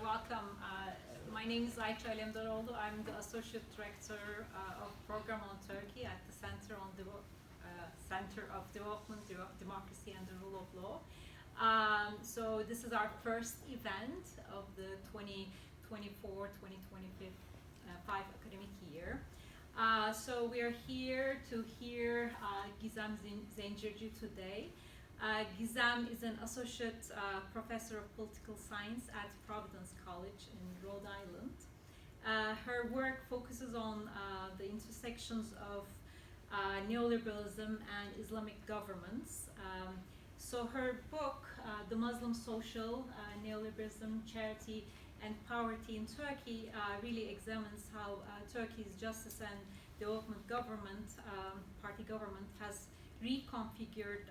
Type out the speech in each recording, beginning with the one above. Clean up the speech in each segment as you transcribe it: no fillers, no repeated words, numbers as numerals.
welcome. My name is Ayça Alemdaroğlu. I'm the Associate Director of Program on Turkey at the Center of Development, Democracy and the Rule of Law. So this is our first event of the 2024-2025 academic year. So we are here to hear Gizem Zencirci today. Gizem is an associate professor of political science at Providence College in Rhode Island. Her work focuses on the intersections of neoliberalism and Islamic governments. So her book, The Muslim Social, Neoliberalism, Charity and Poverty in Turkey, really examines how Turkey's justice and development government, party government, has reconfigured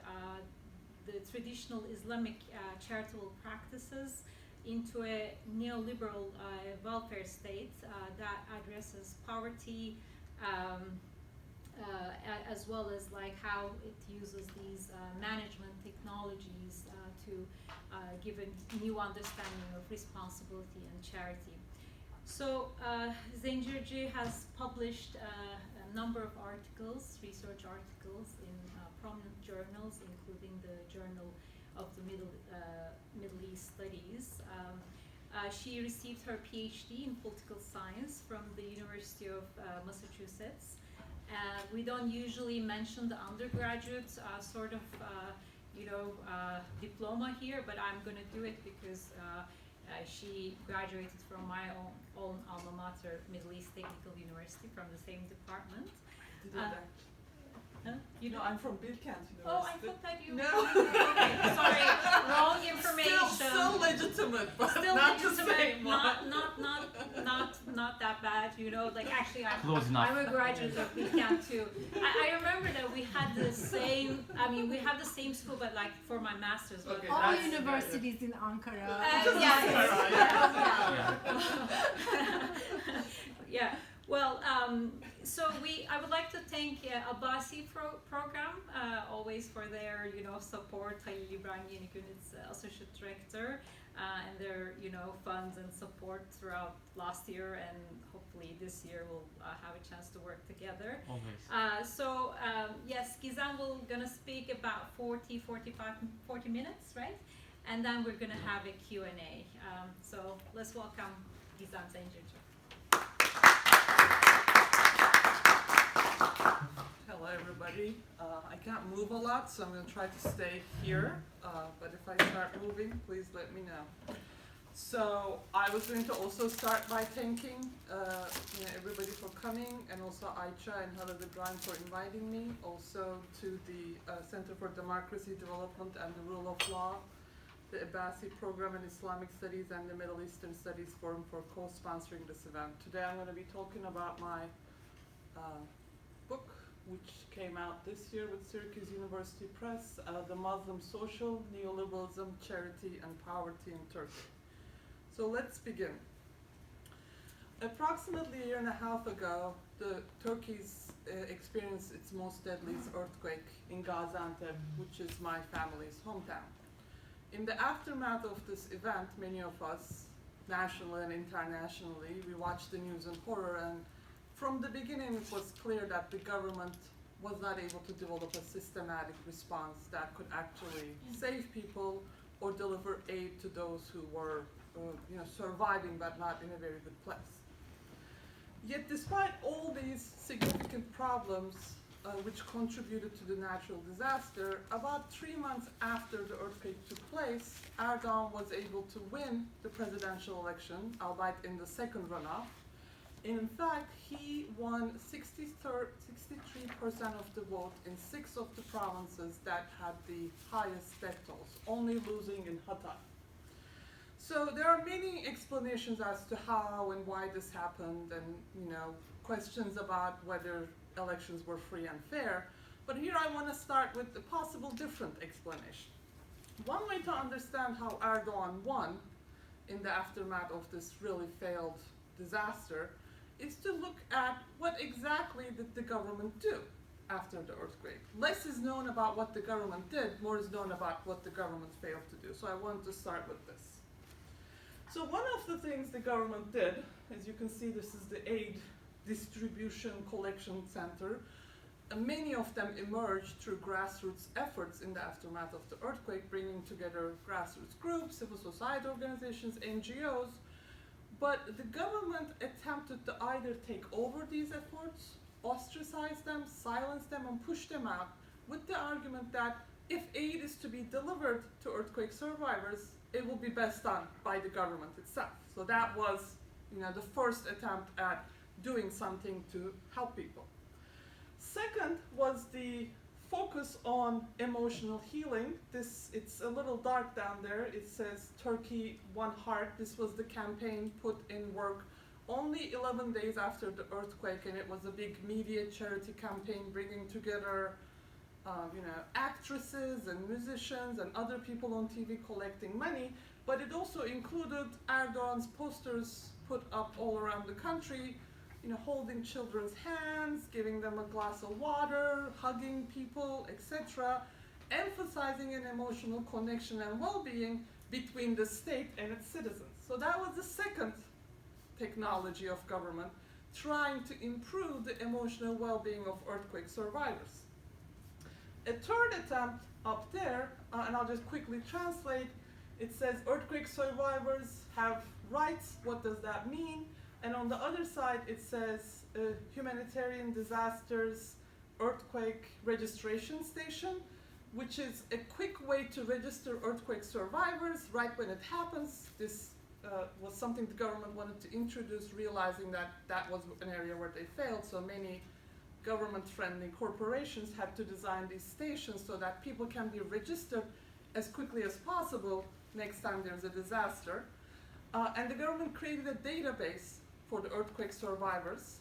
the traditional Islamic charitable practices into a neoliberal welfare state that addresses poverty, as well as like how it uses these management technologies to give a new understanding of responsibility and charity. So Zencirci has published a number of articles, research articles in prominent journals, including the Journal of the Middle East Studies. She received her PhD in political science from the University of Massachusetts. We don't usually mention the undergraduate diploma here, but I'm going to do it because she graduated from my own alma mater, Middle East Technical University, from the same department. You know, I'm from Bilkent University. Oh, I thought that you No. Okay, sorry, wrong information. Still legitimate, but Still not legitimate, the same one. not that bad, you know, like actually I'm a Close graduate of Bilkent too. I remember that we had the same, we had the same school, but like for my master's. Okay, all universities in Ankara. Yeah. Well, so I would like to thank Abbasi program always for their support. Halil İbrahim Yenikün is associate director, and their funds and support throughout last year, and hopefully this year we'll have a chance to work together. Always. Yes, Gizem will gonna speak about 40 minutes, right? And then we're gonna have a Q&A. So let's welcome Gizem Zencirci. Hello, everybody. I can't move a lot, so I'm going to try to stay here. But if I start moving, please let me know. So I was going to also start by thanking everybody for coming, and also Ayça and Halil İbrahim for inviting me. Also to the Center for Democracy, Development and the Rule of Law, the Abbasi Program in Islamic Studies and the Middle Eastern Studies Forum for co-sponsoring this event. Today I'm going to be talking about my book, which came out this year with Syracuse University Press, The Muslim Social, Neoliberalism, Charity and Poverty in Turkey. So let's begin. Approximately a year and a half ago, Turkey's experienced its most deadly earthquake in Gaziantep, which is my family's hometown. In the aftermath of this event, many of us, nationally and internationally, we watched the news in horror, and from the beginning it was clear that the government was not able to develop a systematic response that could actually save people or deliver aid to those who were surviving but not in a very good place. Yet despite all these significant problems which contributed to the natural disaster, about 3 months after the earthquake took place, Erdogan was able to win the presidential election, albeit in the second runoff. In fact, he won 63% of the vote in 6 of the provinces that had the highest death tolls, only losing in Hatay. So there are many explanations as to how and why this happened, and questions about whether elections were free and fair. But here I want to start with a possible different explanation. One way to understand how Erdogan won in the aftermath of this really failed disaster is to look at what exactly did the government do after the earthquake. Less is known about what the government did, more is known about what the government failed to do. So I want to start with this. So one of the things the government did, as you can see, this is the aid distribution collection center. Many of them emerged through grassroots efforts in the aftermath of the earthquake, bringing together grassroots groups, civil society organizations, NGOs. But the government attempted to either take over these efforts, ostracize them, silence them, and push them out with the argument that if aid is to be delivered to earthquake survivors, it will be best done by the government itself. So that was, the first attempt at doing something to help people. Second was the focus on emotional healing. It's a little dark down there. It says Turkey, One Heart. This was the campaign put in work only 11 days after the earthquake, and it was a big media charity campaign bringing together actresses and musicians and other people on TV collecting money, but it also included Erdogan's posters put up all around the country, holding children's hands, giving them a glass of water, hugging people, etc., emphasizing an emotional connection and well-being between the state and its citizens. So that was the second technology of government, trying to improve the emotional well-being of earthquake survivors. A third attempt up there, and I'll just quickly translate, it says earthquake survivors have rights. What does that mean? And on the other side, it says humanitarian disasters earthquake registration station, which is a quick way to register earthquake survivors right when it happens. This was something the government wanted to introduce, realizing that that was an area where they failed. So many government-friendly corporations had to design these stations so that people can be registered as quickly as possible next time there's a disaster. And the government created a database for the earthquake survivors,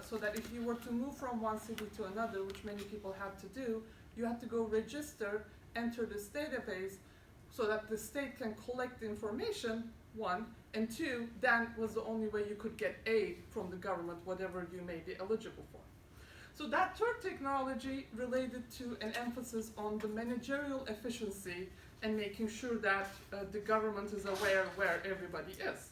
so that if you were to move from one city to another, which many people had to do, you had to go register, enter this database, so that the state can collect information, one, and two, that was the only way you could get aid from the government, whatever you may be eligible for. So that third technology related to an emphasis on the managerial efficiency and making sure that the government is aware where everybody is.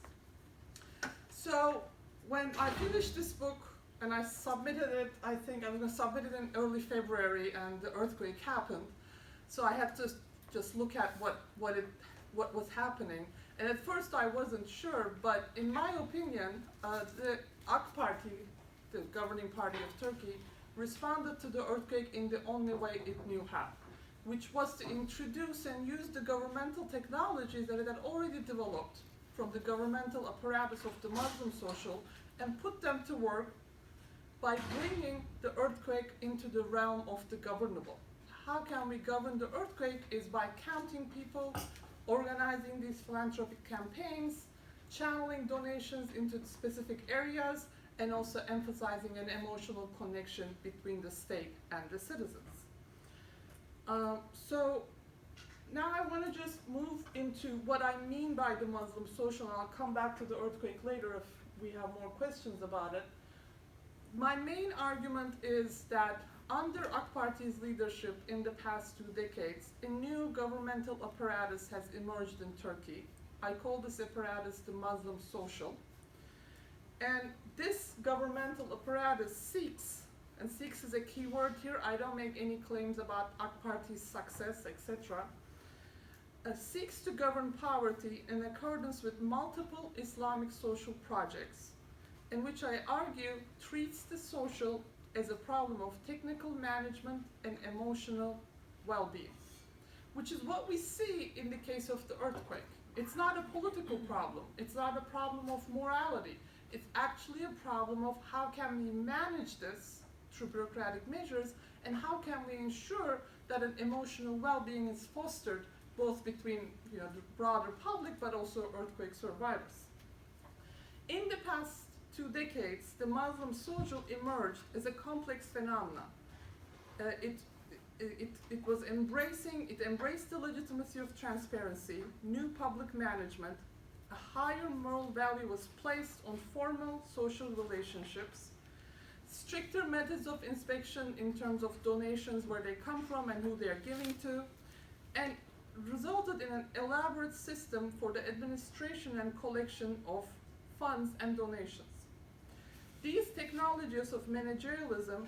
So when I finished this book and I submitted it, I think I was going to submit it in early February, and the earthquake happened. So I had to just look at what was happening. And at first I wasn't sure, but in my opinion, the AK Party, the governing party of Turkey, responded to the earthquake in the only way it knew how, which was to introduce and use the governmental technologies that it had already developed from the governmental apparatus of the Muslim social and put them to work by bringing the earthquake into the realm of the governable. How can we govern the earthquake is by counting people, organizing these philanthropic campaigns, channeling donations into specific areas, and also emphasizing an emotional connection between the state and the citizens. So now I want to just move into what I mean by the Muslim social, and I'll come back to the earthquake later if we have more questions about it. My main argument is that under AK Party's leadership in the past 2 decades, a new governmental apparatus has emerged in Turkey. I call this apparatus the Muslim social. And this governmental apparatus seeks, and seeks is a key word here, I don't make any claims about AK Party's success, etc., seeks to govern poverty in accordance with multiple Islamic social projects, in which I argue treats the social as a problem of technical management and emotional well-being, which is what we see in the case of the earthquake. It's not a political problem. It's not a problem of morality. It's actually a problem of how can we manage this through bureaucratic measures, and how can we ensure that an emotional well-being is fostered both between the broader public but also earthquake survivors. In the past 2 decades, the Muslim social emerged as a complex phenomenon. It embraced the legitimacy of transparency, new public management, a higher moral value was placed on formal social relationships, stricter methods of inspection in terms of donations, where they come from and who they are giving to, and resulted in an elaborate system for the administration and collection of funds and donations. These technologies of managerialism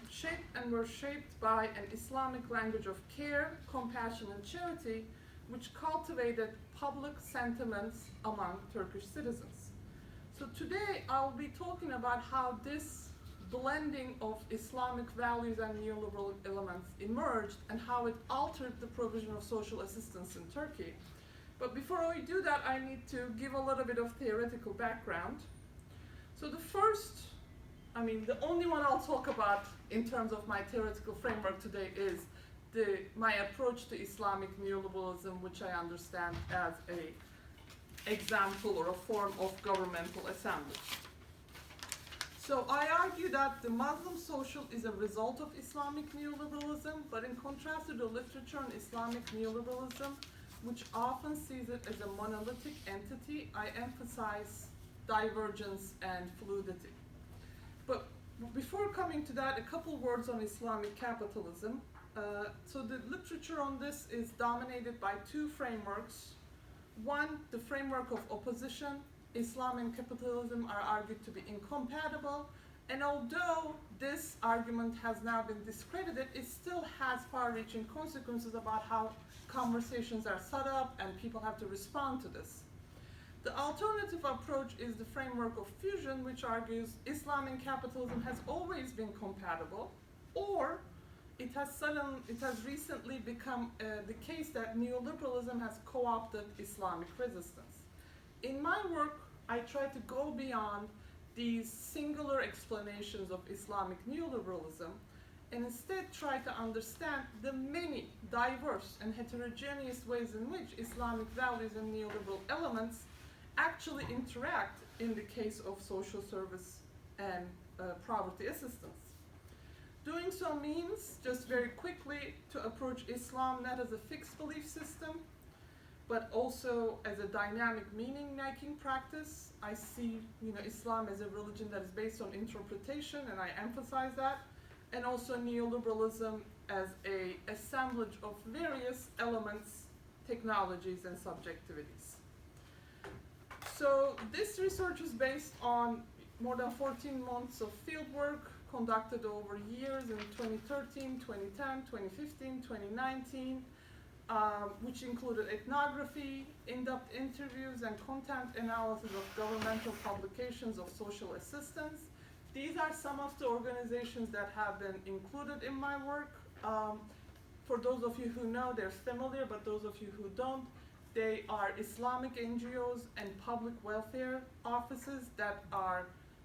were shaped by an Islamic language of care, compassion, and charity, which cultivated public sentiments among Turkish citizens. So today I'll be talking about how this blending of Islamic values and neoliberal elements emerged and how it altered the provision of social assistance in Turkey. But before I do that, I need to give a little bit of theoretical background. So the only one I'll talk about in terms of my theoretical framework today is my approach to Islamic neoliberalism, which I understand as an example or a form of governmental assembly. So I argue that the Muslim social is a result of Islamic neoliberalism, but in contrast to the literature on Islamic neoliberalism, which often sees it as a monolithic entity, I emphasize divergence and fluidity. But before coming to that, a couple words on Islamic capitalism. So the literature on this is dominated by two frameworks. One, the framework of opposition. Islam and capitalism are argued to be incompatible, and although this argument has now been discredited, it still has far-reaching consequences about how conversations are set up and people have to respond to this. The alternative approach is the framework of fusion, which argues Islam and capitalism has always been compatible, or it has recently become the case that neoliberalism has co-opted Islamic resistance. In my work, I try to go beyond these singular explanations of Islamic neoliberalism and instead try to understand the many diverse and heterogeneous ways in which Islamic values and neoliberal elements actually interact in the case of social service and poverty assistance. Doing so means, just very quickly, to approach Islam not as a fixed belief system, but also as a dynamic meaning-making practice. I see Islam as a religion that is based on interpretation, and I emphasize that, and also neoliberalism as an assemblage of various elements, technologies, and subjectivities. So this research is based on more than 14 months of fieldwork conducted over years in 2013, 2010, 2015, 2019, which included ethnography, in-depth interviews, and content analysis of governmental publications of social assistance. These are some of the organizations that have been included in my work. For those of you who know, they're familiar, but those of you who don't, they are Islamic NGOs and public welfare offices that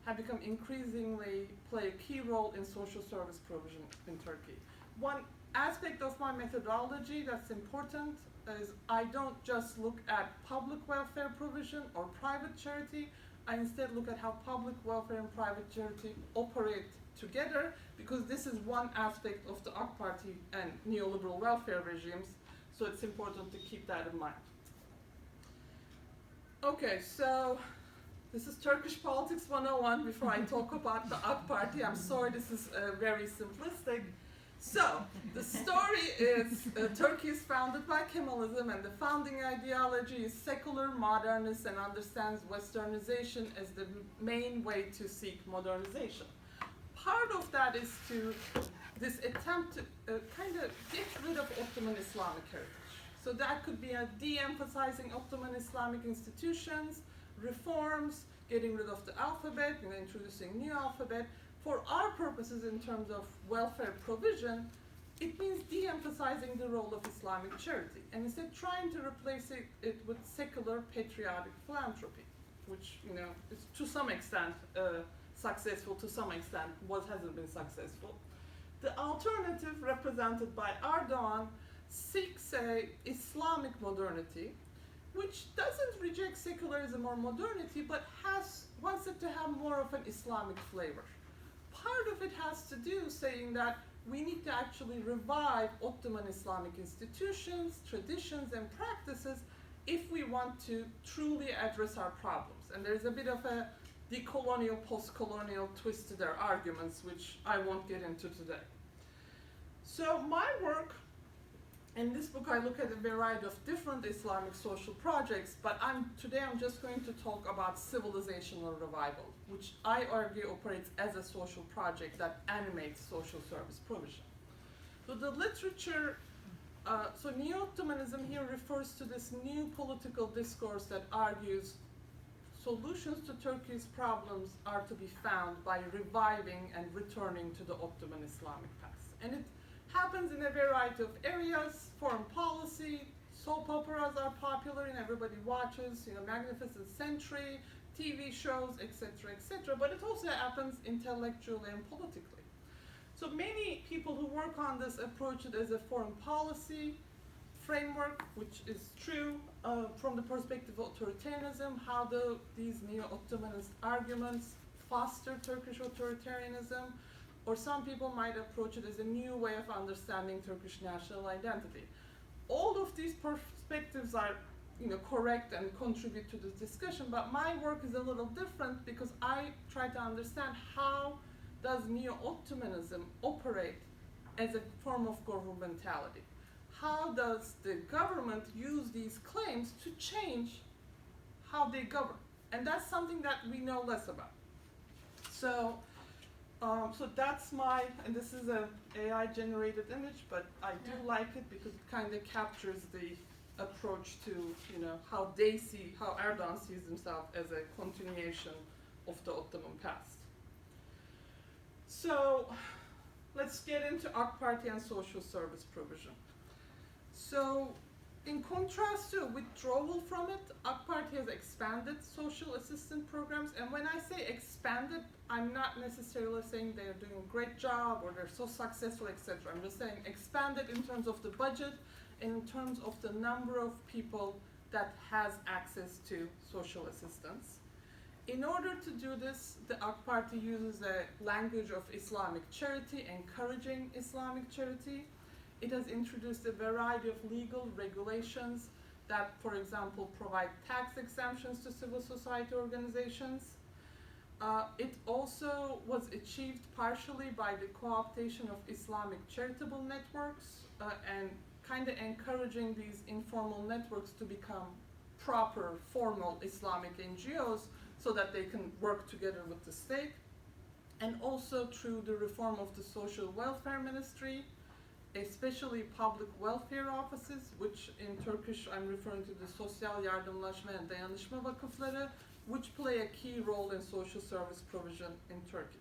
have become increasingly play a key role in social service provision in Turkey. One aspect of my methodology that's important is I don't just look at public welfare provision or private charity. I instead look at how public welfare and private charity operate together, because this is one aspect of the AK Party and neoliberal welfare regimes, so it's important to keep that in mind. Okay, so this is Turkish Politics 101 before I talk about the AK Party. I'm sorry, this is very simplistic. So, the story is Turkey is founded by Kemalism, and the founding ideology is secular, modernist, and understands Westernization as the main way to seek modernization. Part of that is this attempt to kind of get rid of Ottoman Islamic heritage. So that could be a de-emphasizing Ottoman Islamic institutions, reforms, getting rid of the alphabet and introducing new alphabet. For our purposes in terms of welfare provision, it means de-emphasizing the role of Islamic charity and instead trying to replace it with secular patriotic philanthropy, which is to some extent successful, to some extent hasn't been successful. The alternative, represented by Erdogan, seeks a Islamic modernity, which doesn't reject secularism or modernity, but wants it to have more of an Islamic flavor. Part of it has to do saying that we need to actually revive Ottoman Islamic institutions, traditions, and practices if we want to truly address our problems. And there's a bit of a decolonial, post-colonial twist to their arguments, which I won't get into today. So my work In this book, I look at a variety of different Islamic social projects, but today I'm just going to talk about civilizational revival, which I argue operates as a social project that animates social service provision. So the literature, so Neo-Ottomanism here refers to this new political discourse that argues solutions to Turkey's problems are to be found by reviving and returning to the Ottoman Islamic past. And it happens in a variety of areas. Foreign policy, soap operas are popular and everybody watches, Magnificent Century, TV shows, etc., etc. But it also happens intellectually and politically. So many people who work on this approach it as a foreign policy framework, which is true from the perspective of authoritarianism, how these neo-Ottomanist arguments foster Turkish authoritarianism, or some people might approach it as a new way of understanding Turkish national identity. All of these perspectives are correct and contribute to this discussion, but my work is a little different because I try to understand how does neo-Ottomanism operate as a form of governmentality? How does the government use these claims to change how they govern? And that's something that we know less about. So that's and this is an AI-generated image, but I do like it because it kind of captures the approach to, how Erdogan sees himself as a continuation of the Ottoman past. So let's get into AK Party and social service provision. So in contrast to withdrawal from it, AK Party has expanded social assistance programs. And when I say expanded, I'm not necessarily saying they're doing a great job or they're so successful, etc. I'm just saying expanded in terms of the budget and in terms of the number of people that has access to social assistance. In order to do this, the AK Party uses a language of Islamic charity, encouraging Islamic charity. It has introduced a variety of legal regulations that, for example, provide tax exemptions to civil society organizations. It also was achieved partially by the co-optation of Islamic charitable networks and kind of encouraging these informal networks to become proper, formal Islamic NGOs so that they can work together with the state. And also through the reform of the social welfare ministry, especially public welfare offices, which in Turkish I'm referring to the Sosyal Yardımlaşma and Dayanışma Vakıfları, which play a key role in social service provision in Turkey.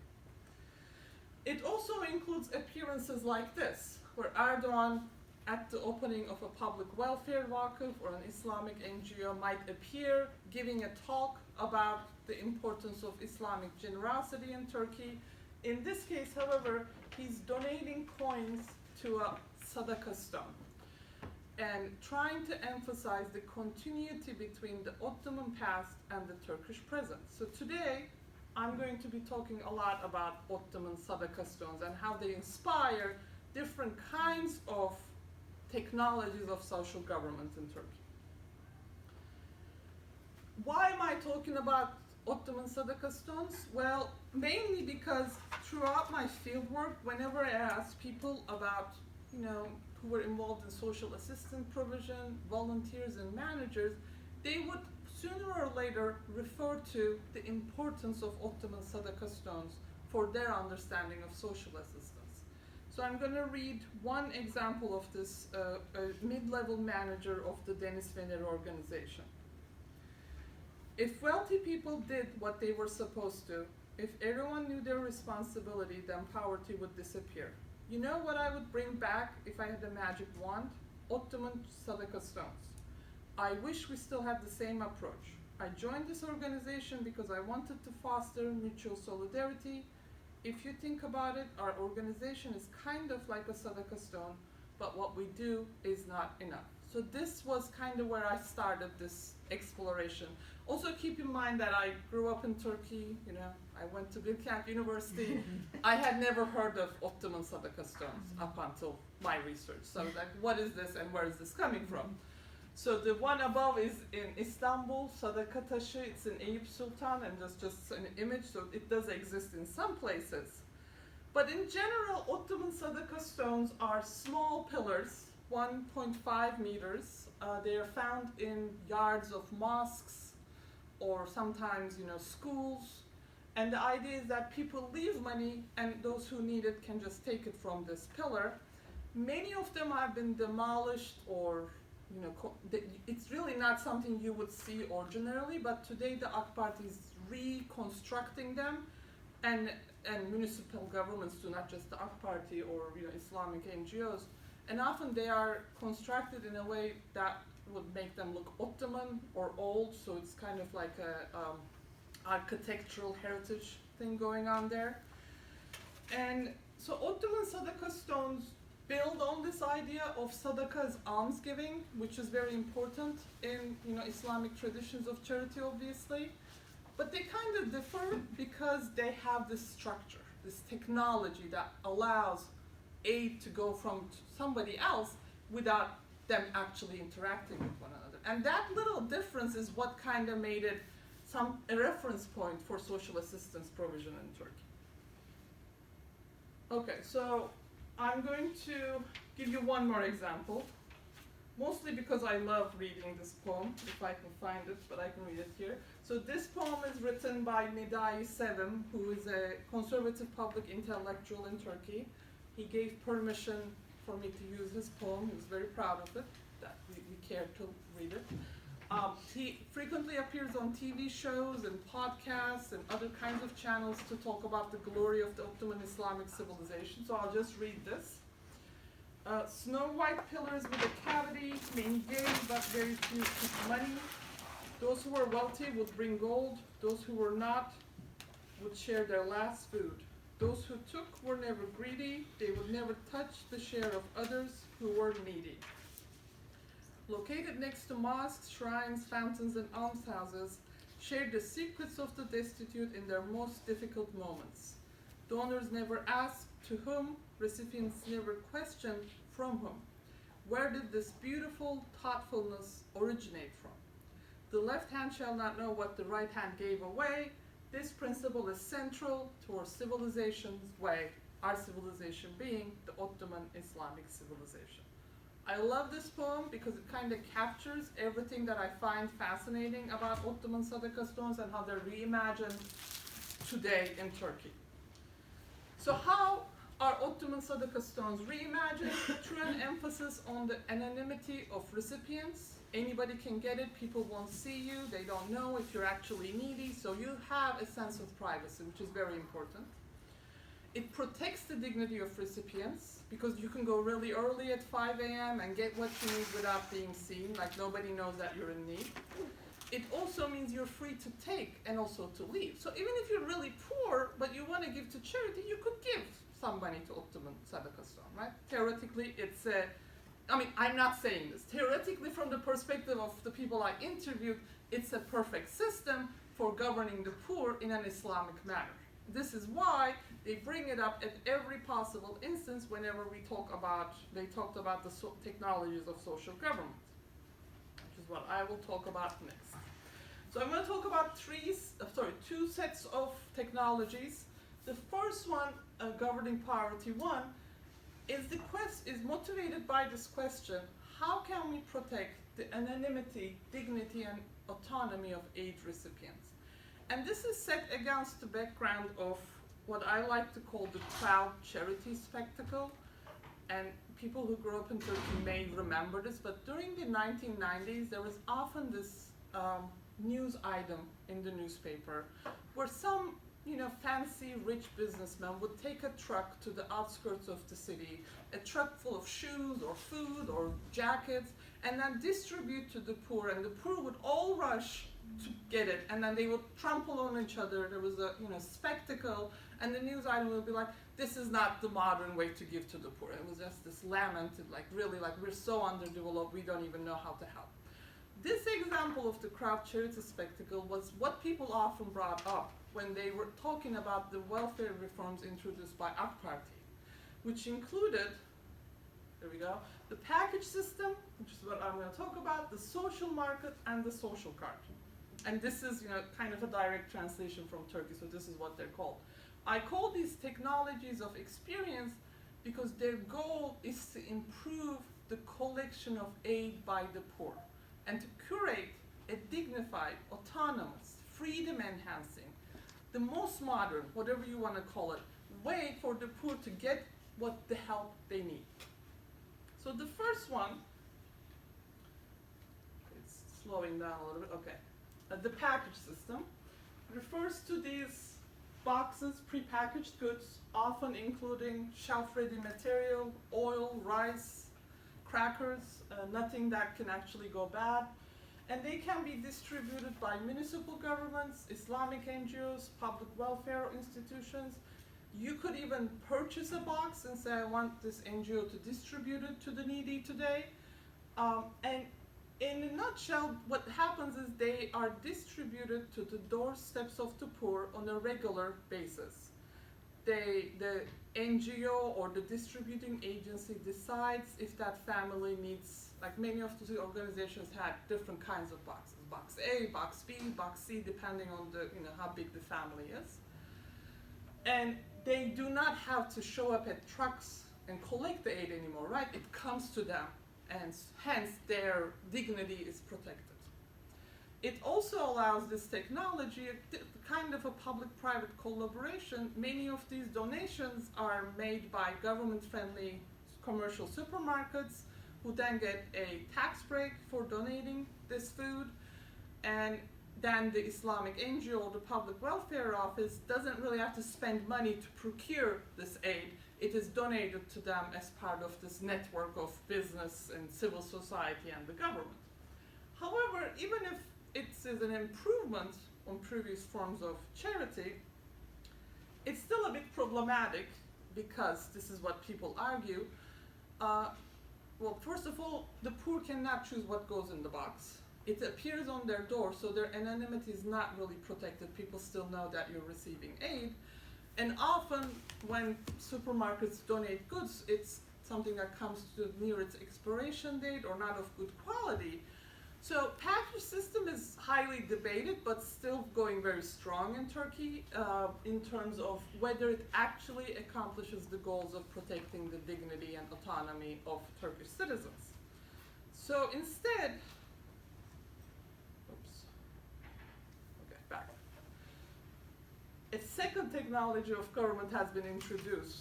It also includes appearances like this, where Erdogan, at the opening of a public welfare vakıf or an Islamic NGO, might appear giving a talk about the importance of Islamic generosity in Turkey. In this case, however, he's donating coins to a sadaka stone and trying to emphasize the continuity between the Ottoman past and the Turkish present. So today, I'm going to be talking a lot about Ottoman sadaka stones and how they inspire different kinds of technologies of social government in Turkey. Why am I talking about Ottoman sadaka stones? Well, mainly because throughout my fieldwork, whenever I ask people about, who were involved in social assistance provision, volunteers and managers, they would sooner or later refer to the importance of Ottoman sadaka stones for their understanding of social assistance. So I'm going to read one example of this, a mid-level manager of the Deniz Fener organization. If wealthy people did what they were supposed to, if everyone knew their responsibility, then poverty would disappear. You know what I would bring back if I had a magic wand? Ottoman sadaka stones. I wish we still had the same approach. I joined this organization because I wanted to foster mutual solidarity. If you think about it, our organization is kind of like a sadaka stone, but what we do is not enough. So this was kind of where I started this exploration. Also keep in mind that I grew up in Turkey, I went to Bilkent University. I had never heard of Ottoman sadaka stones up until my research. So I was like, what is this and where is this coming from? So the one above is in Istanbul, Sadaka Taşı. It's in Eyüp Sultan, and there's just an image, so it does exist in some places. But in general, Ottoman Sadaka stones are small pillars 1.5 meters. They are found in yards of mosques or sometimes, schools. And the idea is that people leave money and those who need it can just take it from this pillar. Many of them have been demolished or, it's really not something you would see ordinarily, but today the AK Party is reconstructing them, and municipal governments do, not just the AK Party or Islamic NGOs. And often they are constructed in a way that would make them look Ottoman or old, so it's kind of like a architectural heritage thing going on there. And so Ottoman Sadaka stones build on this idea of sadaka as almsgiving, which is very important in Islamic traditions of charity, obviously. But they kind of differ because they have this structure, this technology that allows aid to go from somebody else without them actually interacting with one another. And that little difference is what kind of made it a reference point for social assistance provision in Turkey. Okay, so I'm going to give you one more example, mostly because I love reading this poem, if I can find it, but I can read it here. So this poem is written by Medai Sevim, who is a conservative public intellectual in Turkey. He gave permission for me to use his poem. He was very proud of it, that we cared to read it. He frequently appears on TV shows and podcasts and other kinds of channels to talk about the glory of the Ottoman Islamic civilization. So I'll just read this. Snow white pillars with a cavity, many gay but very few took money. Those who were wealthy would bring gold. Those who were not would share their last food. Those who took were never greedy. They would never touch the share of others who were needy. Located next to mosques, shrines, fountains, and almshouses, shared the secrets of the destitute in their most difficult moments. Donors never asked to whom, recipients never questioned from whom. Where did this beautiful thoughtfulness originate from? The left hand shall not know what the right hand gave away. This principle is central to our civilization's way, our civilization being the Ottoman Islamic civilization. I love this poem because it kind of captures everything that I find fascinating about Ottoman Sadaka stones and how they're reimagined today in Turkey. So how are Ottoman Sadaka stones reimagined? Through an emphasis on the anonymity of recipients. Anybody can get it, people won't see you, they don't know if you're actually needy, so you have a sense of privacy, which is very important. It protects the dignity of recipients because you can go really early at 5 a.m. and get what you need without being seen, like nobody knows that you're in need. It also means you're free to take and also to leave. So even if you're really poor, but you want to give to charity, you could give some money to Ottoman Sadaka stone, right? Theoretically, it's I'm not saying this. Theoretically, from the perspective of the people I interviewed, it's a perfect system for governing the poor in an Islamic manner. This is why they bring it up at every possible instance whenever they talked about the technologies of social government, which is what I will talk about next. So I'm going to talk about two sets of technologies. The first one, governing priority one, is motivated by this question: how can we protect the anonymity, dignity, and autonomy of aid recipients? And this is set against the background of what I like to call the proud charity spectacle. And people who grew up in Turkey may remember this, but during the 1990s, there was often this news item in the newspaper where some fancy rich businessman would take a truck to the outskirts of the city, a truck full of shoes or food or jackets, and then distribute to the poor, and the poor would all rush to get it, and then they would trample on each other. There was a spectacle, and the news item would be like, this is not the modern way to give to the poor. It was just this lamented, we're so underdeveloped, we don't even know how to help. This example of the crowd charity spectacle was what people often brought up when they were talking about the welfare reforms introduced by AK Party, which included, the package system, which is what I'm going to talk about, the social market, and the social card. And this is kind of a direct translation from Turkey, so this is what they're called. I call these technologies of experience because their goal is to improve the collection of aid by the poor and to curate a dignified, autonomous, freedom-enhancing, the most modern, whatever you want to call it, way for the poor to get what the help they need. So the first one, it's slowing down a little bit, okay. The package system refers to these boxes, prepackaged goods, often including shelf-ready material, oil, rice, crackers, nothing that can actually go bad. And they can be distributed by municipal governments, Islamic NGOs, public welfare institutions. You could even purchase a box and say, I want this NGO to distribute it to the needy today. And in a nutshell, what happens is they are distributed to the doorsteps of the poor on a regular basis. The NGO or the distributing agency decides if that family needs, like many of the organizations had different kinds of boxes, box A, box B, box C, depending on the, how big the family is. And they do not have to show up at trucks and collect the aid anymore, right? It comes to them, and hence their dignity is protected. It also allows this technology a kind of a public-private collaboration. Many of these donations are made by government-friendly commercial supermarkets who then get a tax break for donating this food, and then the Islamic NGO or the public welfare office doesn't really have to spend money to procure this aid. It is donated to them as part of this network of business and civil society and the government. However, even if it is an improvement on previous forms of charity, it's still a bit problematic because this is what people argue. Well, first of all, the poor cannot choose what goes in the box. It appears on their door, so their anonymity is not really protected. People still know that you're receiving aid. And often when supermarkets donate goods, it's something that comes to near its expiration date or not of good quality. So package system is highly debated, but still going very strong in Turkey in terms of whether it actually accomplishes the goals of protecting the dignity and autonomy of Turkish citizens. So instead, back. A second technology of government has been introduced,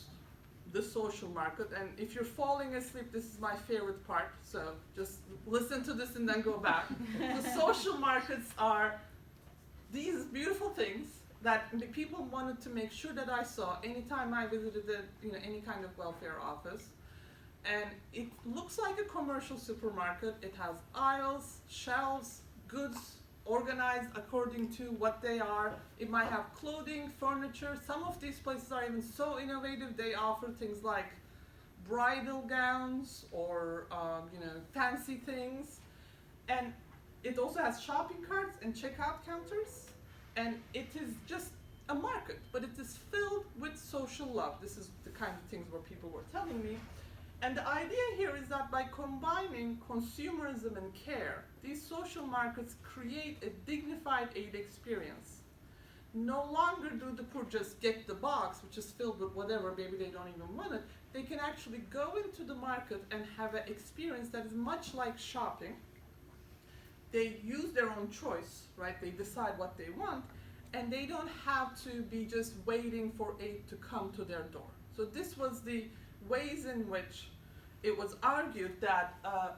the social market. And if you're falling asleep, this is my favorite part, so just listen to this and then go back. The social markets are these beautiful things that the people wanted to make sure that I saw anytime I visited any kind of welfare office. And it looks like a commercial supermarket. It has aisles, shelves, goods organized according to what they are. It might have clothing, furniture. Some of these places are even so innovative. They offer things like bridal gowns or fancy things. And it also has shopping carts and checkout counters. And it is just a market, but it is filled with social love. This is the kind of things where people were telling me. And the idea here is that by combining consumerism and care, these social markets create a dignified aid experience. No longer do the poor just get the box, which is filled with whatever, maybe they don't even want it. They can actually go into the market and have an experience that is much like shopping. They use their own choice, right? They decide what they want, and they don't have to be just waiting for aid to come to their door. So this was the ways in which it was argued that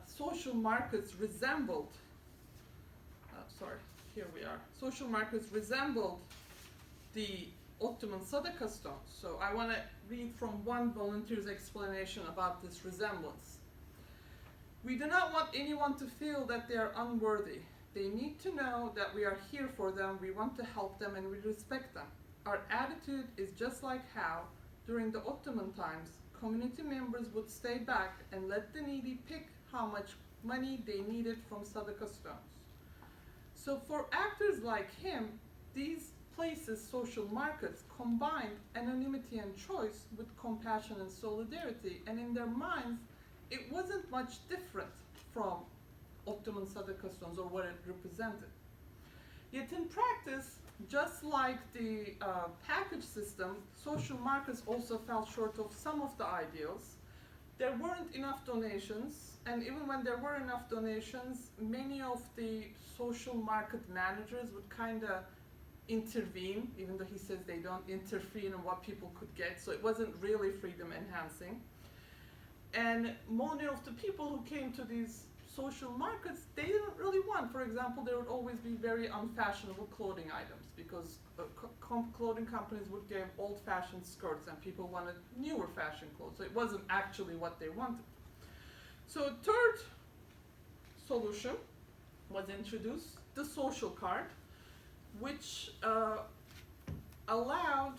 social markets resembled, social markets resembled the Ottoman Sadaka stones. So I want to read from one volunteer's explanation about this resemblance. We do not want anyone to feel that they are unworthy. They need to know that we are here for them, we want to help them, and we respect them. Our attitude is just like how, during the Ottoman times, community members would stay back and let the needy pick how much money they needed from Sadaka stones. So for actors like him, these places, social markets, combined anonymity and choice with compassion and solidarity, and in their minds, it wasn't much different from Ottoman Sadaka stones or what it represented. Yet in practice, just like the package system, social markets also fell short of some of the ideals. there weren't enough donations, and even when there were enough donations, many of the social market managers would kind of intervene, even though he says they don't interfere in what people could get, so it wasn't really freedom enhancing. And many of the people who came to these social markets, they didn't really want, for example, there would always be very unfashionable clothing items because clothing companies would give old-fashioned skirts and people wanted newer fashion clothes, so it wasn't actually what they wanted. So third solution was introduced, the social card, which allowed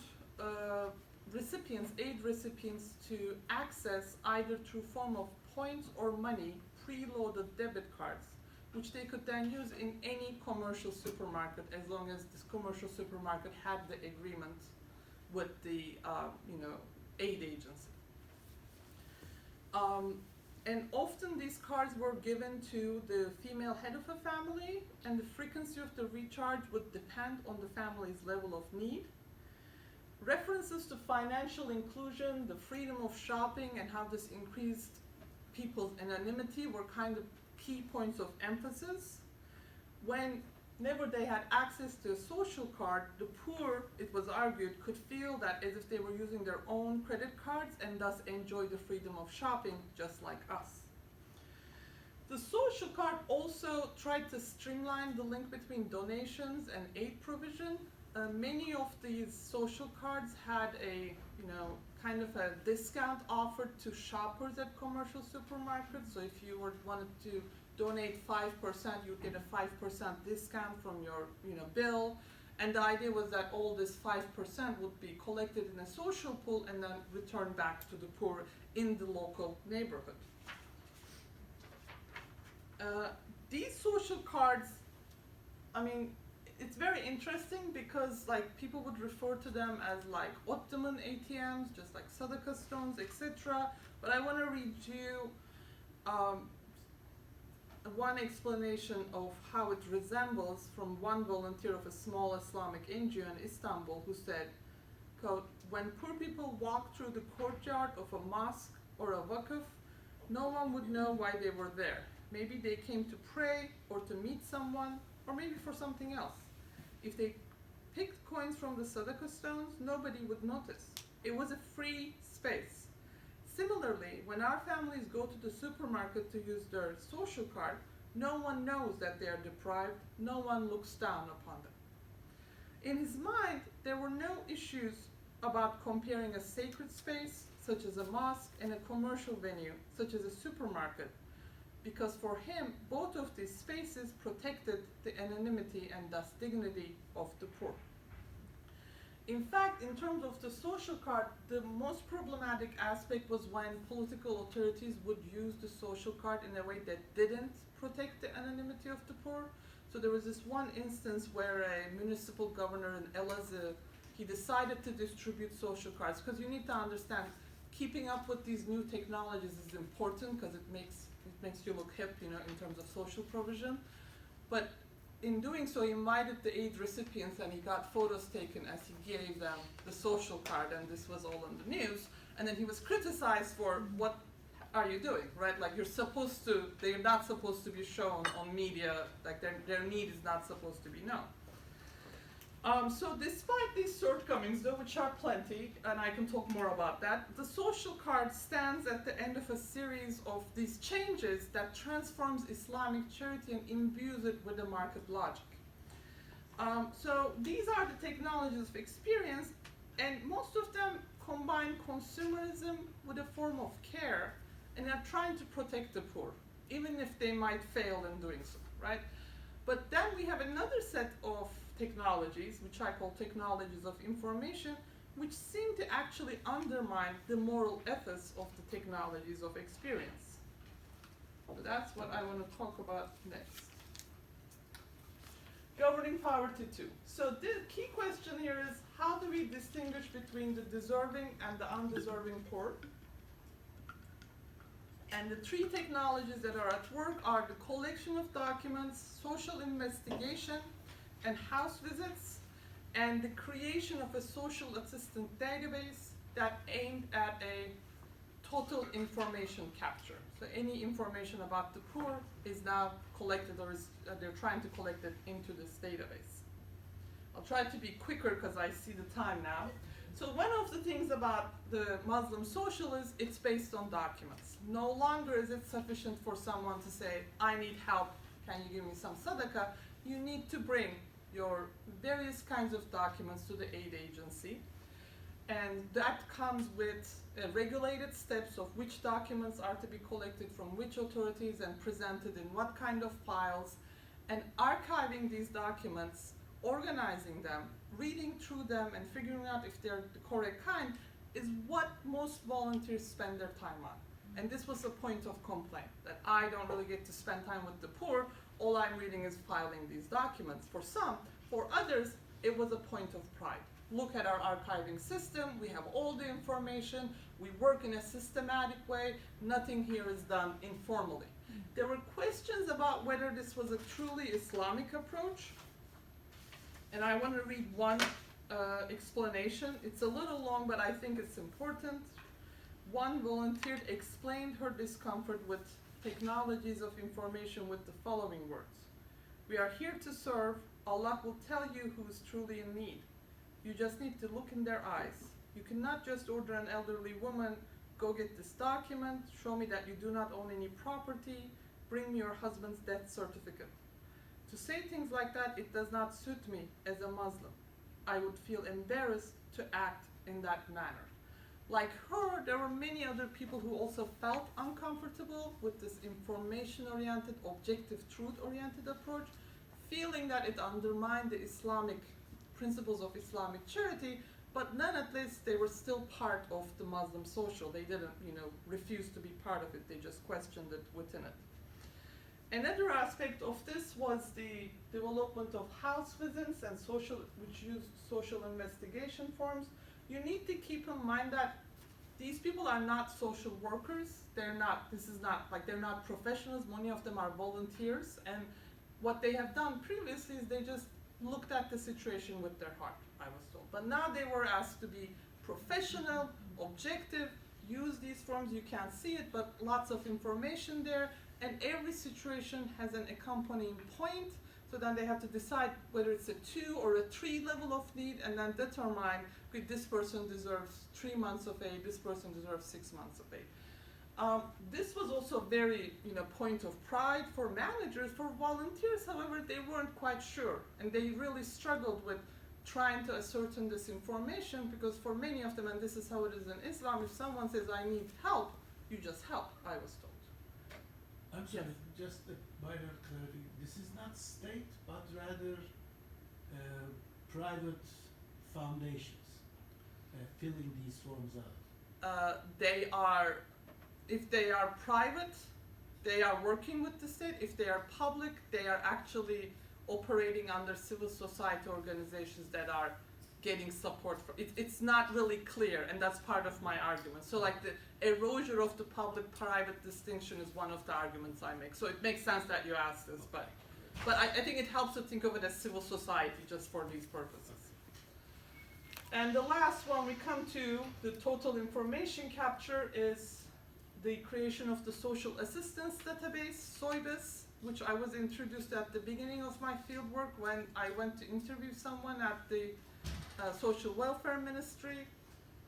recipients, aid recipients, to access either through form of points or money preloaded debit cards, which they could then use in any commercial supermarket as long as this commercial supermarket had the agreement with the aid agency. And often these cards were given to the female head of a family, and the frequency of the recharge would depend on the family's level of need. References to financial inclusion, the freedom of shopping, and how this increased people's anonymity were kind of key points of emphasis. Whenever they had access to a social card, the poor, it was argued, could feel that as if they were using their own credit cards and thus enjoy the freedom of shopping just like us. The social card also tried to streamline the link between donations and aid provision. Many of these social cards had a, kind of a discount offered to shoppers at commercial supermarkets. So if you wanted to donate 5%, you'd get a 5% discount from your, bill. And the idea was that all this 5% would be collected in a social pool and then returned back to the poor in the local neighborhood. These social cards, it's very interesting because people would refer to them as Ottoman ATMs, just like Sadaka stones, etc. But I want to read you one explanation of how it resembles from one volunteer of a small Islamic NGO in Istanbul who said, quote, "When poor people walk through the courtyard of a mosque or a wakf, no one would know why they were there. Maybe they came to pray or to meet someone, or maybe for something else. If they picked coins from the Sadaka stones, nobody would notice. It was a free space. Similarly, when our families go to the supermarket to use their social card, no one knows that they are deprived, no one looks down upon them." In his mind, there were no issues about comparing a sacred space, such as a mosque, and a commercial venue, such as a supermarket, because for him, both of these spaces protected the anonymity and thus dignity of the poor. In fact, in terms of the social card, the most problematic aspect was when political authorities would use the social card in a way that didn't protect the anonymity of the poor. So there was this one instance where a municipal governor in Elazığ, he decided to distribute social cards, because you need to understand, keeping up with these new technologies is important because it makes you look hip, in terms of social provision. But in doing so, he invited the aid recipients and he got photos taken as he gave them the social card, and this was all in the news. And then he was criticized for, what are you doing, right? They're not supposed to be shown on media, their need is not supposed to be known. So despite these shortcomings, though, which are plenty, and I can talk more about that, the social card stands at the end of a series of these changes that transforms Islamic charity and imbues it with a market logic. So these are the technologies of experience, and most of them combine consumerism with a form of care, and are trying to protect the poor, even if they might fail in doing so, right? But then we have another set of technologies, which I call technologies of information, which seem to actually undermine the moral ethics of the technologies of experience. So that's what I want to talk about next. Governing poverty too. So the key question here is, how do we distinguish between the deserving and the undeserving poor? And the three technologies that are at work are the collection of documents, social investigation, and house visits, and the creation of a social assistant database that aimed at a total information capture. So any information about the poor is now collected, or they're trying to collect it into this database. I'll try to be quicker because I see the time now. So one of the things about the Muslim social is it's based on documents. No longer is it sufficient for someone to say, I need help, can you give me some sadaqah? You need to bring your various kinds of documents to the aid agency. And that comes with regulated steps of which documents are to be collected from which authorities and presented in what kind of files, and archiving these documents, organizing them, reading through them, and figuring out if they're the correct kind is what most volunteers spend their time on. And this was a point of complaint, that I don't really get to spend time with the poor, all I'm reading is filing these documents. For some, for others, it was a point of pride. Look at our archiving system, we have all the information, we work in a systematic way, nothing here is done informally. There were questions about whether this was a truly Islamic approach, and I want to read one explanation. It's a little long, but I think it's important. One volunteer explained her discomfort with technologies of information with the following words. We are here to serve. Allah will tell you who is truly in need. You just need to look in their eyes. You cannot just order an elderly woman, go get this document, show me that you do not own any property, bring me your husband's death certificate. To say things like that, it does not suit me as a Muslim. I would feel embarrassed to act in that manner. Like her, there were many other people who also felt uncomfortable with this information-oriented, objective, truth-oriented approach, feeling that it undermined the Islamic principles of Islamic charity, but nonetheless, they were still part of the Muslim social. They didn't, refuse to be part of it. They just questioned it within it. Another aspect of this was the development of house visits and which used social investigation forms. You need to keep in mind that these people are not social workers. They're not professionals. Many of them are volunteers. And what they have done previously is they just looked at the situation with their heart, I was told. But now they were asked to be professional, objective, use these forms. You can't see it, but lots of information there. And every situation has an accompanying point, so then they have to decide whether it's a 2 or a 3 level of need, and then determine, okay, this person deserves 3 months of aid, this person deserves 6 months of aid. This was also very, point of pride for managers. For volunteers, however, they weren't quite sure, and they really struggled with trying to ascertain this information, because for many of them, and this is how it is in Islam, if someone says, I need help, you just help, I was told. I'm sorry, Yes. just a minor clarification. This is not state, but rather private foundations filling these forms out. If they are private, they are working with the state. If they are public, they are actually operating under civil society organizations that are getting support. It's not really clear, and that's part of my argument. So like the erasure of the public-private distinction is one of the arguments I make. So it makes sense that you asked this, but I think it helps to think of it as civil society just for these purposes. And the last one we come to, the total information capture, is the creation of the social assistance database, SOIBIS, which I was introduced at the beginning of my fieldwork when I went to interview someone at the Social Welfare Ministry,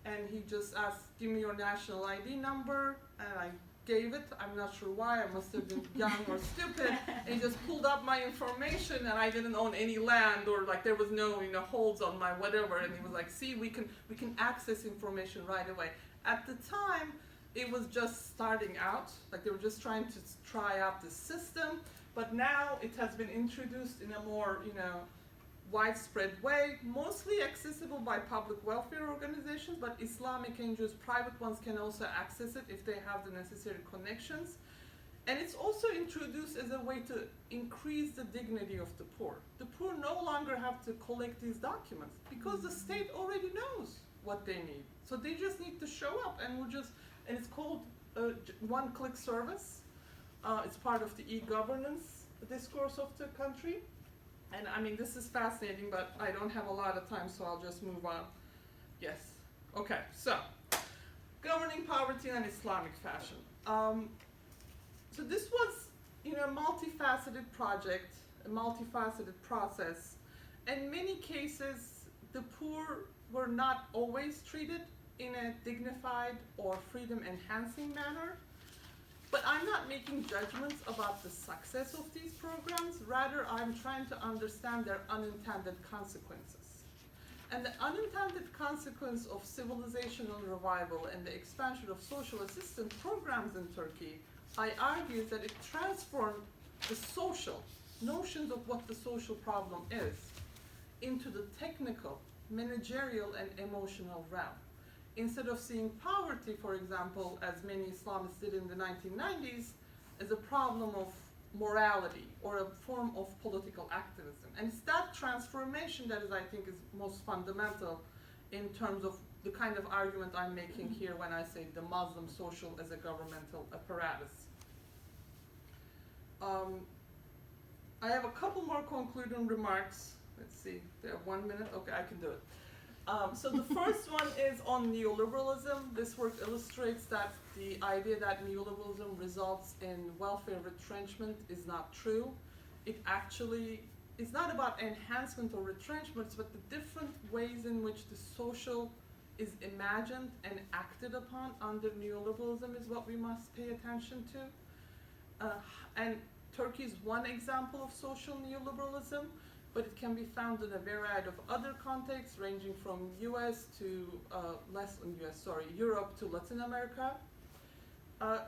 and he just asked, give me your national ID number, and I gave it. I'm not sure why, I must have been young or stupid, and he just pulled up my information, and I didn't own any land, or like there was no holds on my whatever, and he was like, see, we can access information right away. At the time, it was just starting out, like they were just trying to try out the system, but now it has been introduced in a more, widespread way, mostly accessible by public welfare organizations, but Islamic NGOs, private ones, can also access it if they have the necessary connections. And it's also introduced as a way to increase the dignity of the poor. The poor no longer have to collect these documents because the state already knows what they need. So they just need to show up, and and it's called one-click service. It's part of the e-governance discourse of the country. And I mean, this is fascinating, but I don't have a lot of time, so I'll just move on. Yes. Okay, so governing poverty in an Islamic fashion. So this was, a multifaceted project, a multifaceted process. In many cases, the poor were not always treated in a dignified or freedom-enhancing manner. But I'm not making judgments about the success of these programs. Rather, I'm trying to understand their unintended consequences. And the unintended consequence of civilizational revival and the expansion of social assistance programs in Turkey, I argue that it transformed the social notions of what the social problem is into the technical, managerial, and emotional realm. Instead of seeing poverty, for example, as many Islamists did in the 1990s, as a problem of morality or a form of political activism. And it's that transformation that is, I think, is most fundamental in terms of the kind of argument I'm making here when I say the Muslim social as a governmental apparatus. I have a couple more concluding remarks. Let's see, they have 1 minute. Okay, I can do it. So the first one is on neoliberalism. This work illustrates that the idea that neoliberalism results in welfare retrenchment is not true. It actually is not about enhancement or retrenchment, but the different ways in which the social is imagined and acted upon under neoliberalism is what we must pay attention to. And Turkey is one example of social neoliberalism, but it can be found in a variety of other contexts, ranging from US to Europe to Latin America.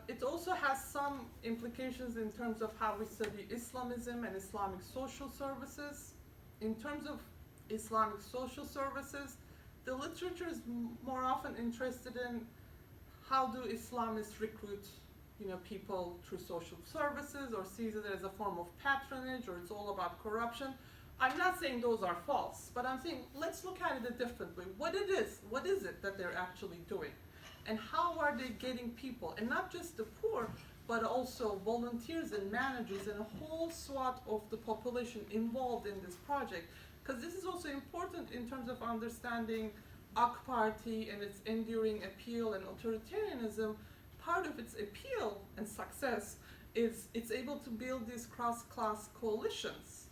It also has some implications in terms of how we study Islamism and Islamic social services. In terms of Islamic social services, the literature is more often interested in how do Islamists recruit people through social services, or sees it as a form of patronage, or it's all about corruption. I'm not saying those are false, but I'm saying let's look at it a different way. What is it that they're actually doing? And how are they getting people, and not just the poor, but also volunteers and managers and a whole swath of the population involved in this project? Because this is also important in terms of understanding AK Party and its enduring appeal and authoritarianism. Part of its appeal and success is it's able to build these cross-class coalitions,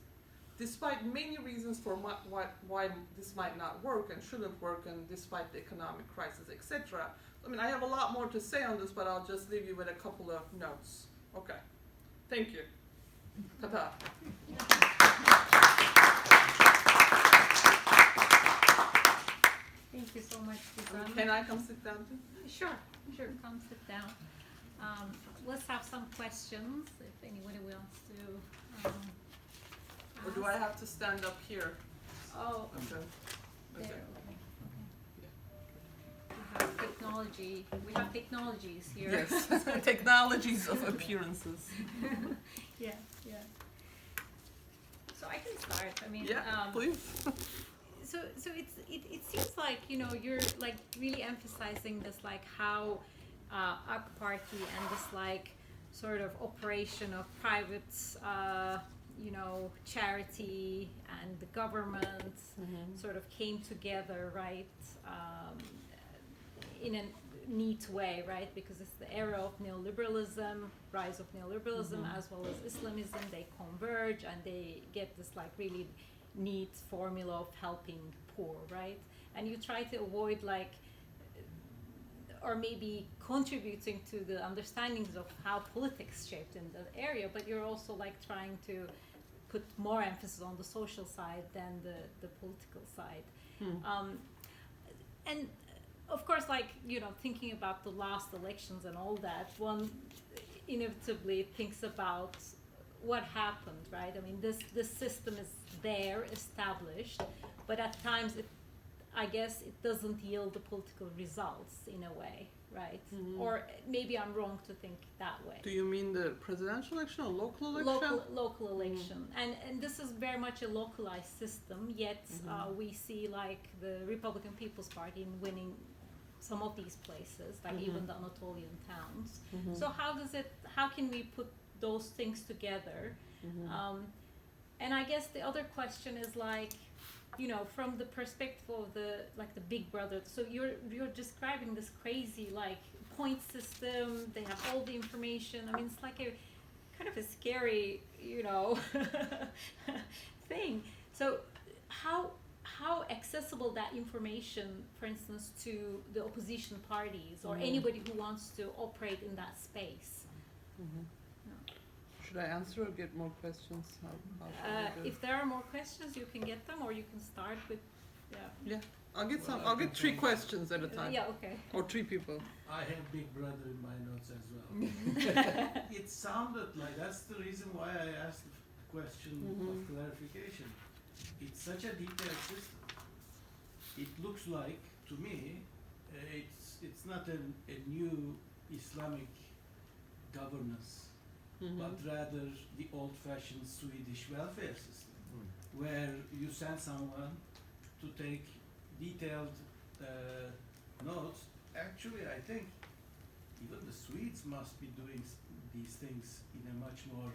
despite many reasons for why this might not work and shouldn't work, and despite the economic crisis, etc. I mean, I have a lot more to say on this, but I'll just leave you with a couple of notes. Okay. Thank you. Ta-ta. Thank you so much, Gizem. Can I come sit down too? Sure, come sit down. Let's have some questions, if anybody wants to Or do I have to stand up here? Oh, Okay. there, Okay. okay. We have technology, we have technologies here. Yes, technologies of appearances. Yeah. So I can start, I mean. Yeah, please. So it seems like you're like really emphasizing this, like how AK Party and this like sort of operation of private charity and the government sort of came together, right, in a neat way, right, because it's the era of neoliberalism, rise of neoliberalism, as well as Islamism. They converge and they get this like really neat formula of helping poor, right? And you try to avoid like, or maybe contributing to the understandings of how politics shaped in the area, but you're also like trying to put more emphasis on the social side than the political side. And of course, like, thinking about the last elections and all that, one inevitably thinks about what happened, right? I mean, this system is there, established, but at times I guess it doesn't yield the political results in a way, right? Or maybe I'm wrong to think that way. Do you mean the presidential election or local election? Local election. And this is very much a localized system, yet we see like the Republican People's Party winning some of these places, like even the Anatolian towns. So how can we put those things together? And I guess the other question is like, from the perspective of the big brother. So you're describing this crazy point system. They have all the information. I mean, it's like a kind of a scary, thing. So how accessible that information, for instance, to the opposition parties or anybody who wants to operate in that space? Should I answer or get more questions? How should we do? If there are more questions, you can get them, or you can start with. Yeah, I'll get some. I'll get 3 questions at a time. Yeah. Okay. Or 3 people. I have Big Brother in my notes as well. It sounded like that's the reason why I asked the question of clarification. It's such a detailed system. It looks like, to me, it's not a new Islamic governance, but rather the old-fashioned Swedish welfare system, where you send someone to take detailed notes. Actually, I think even the Swedes must be doing these things in a much more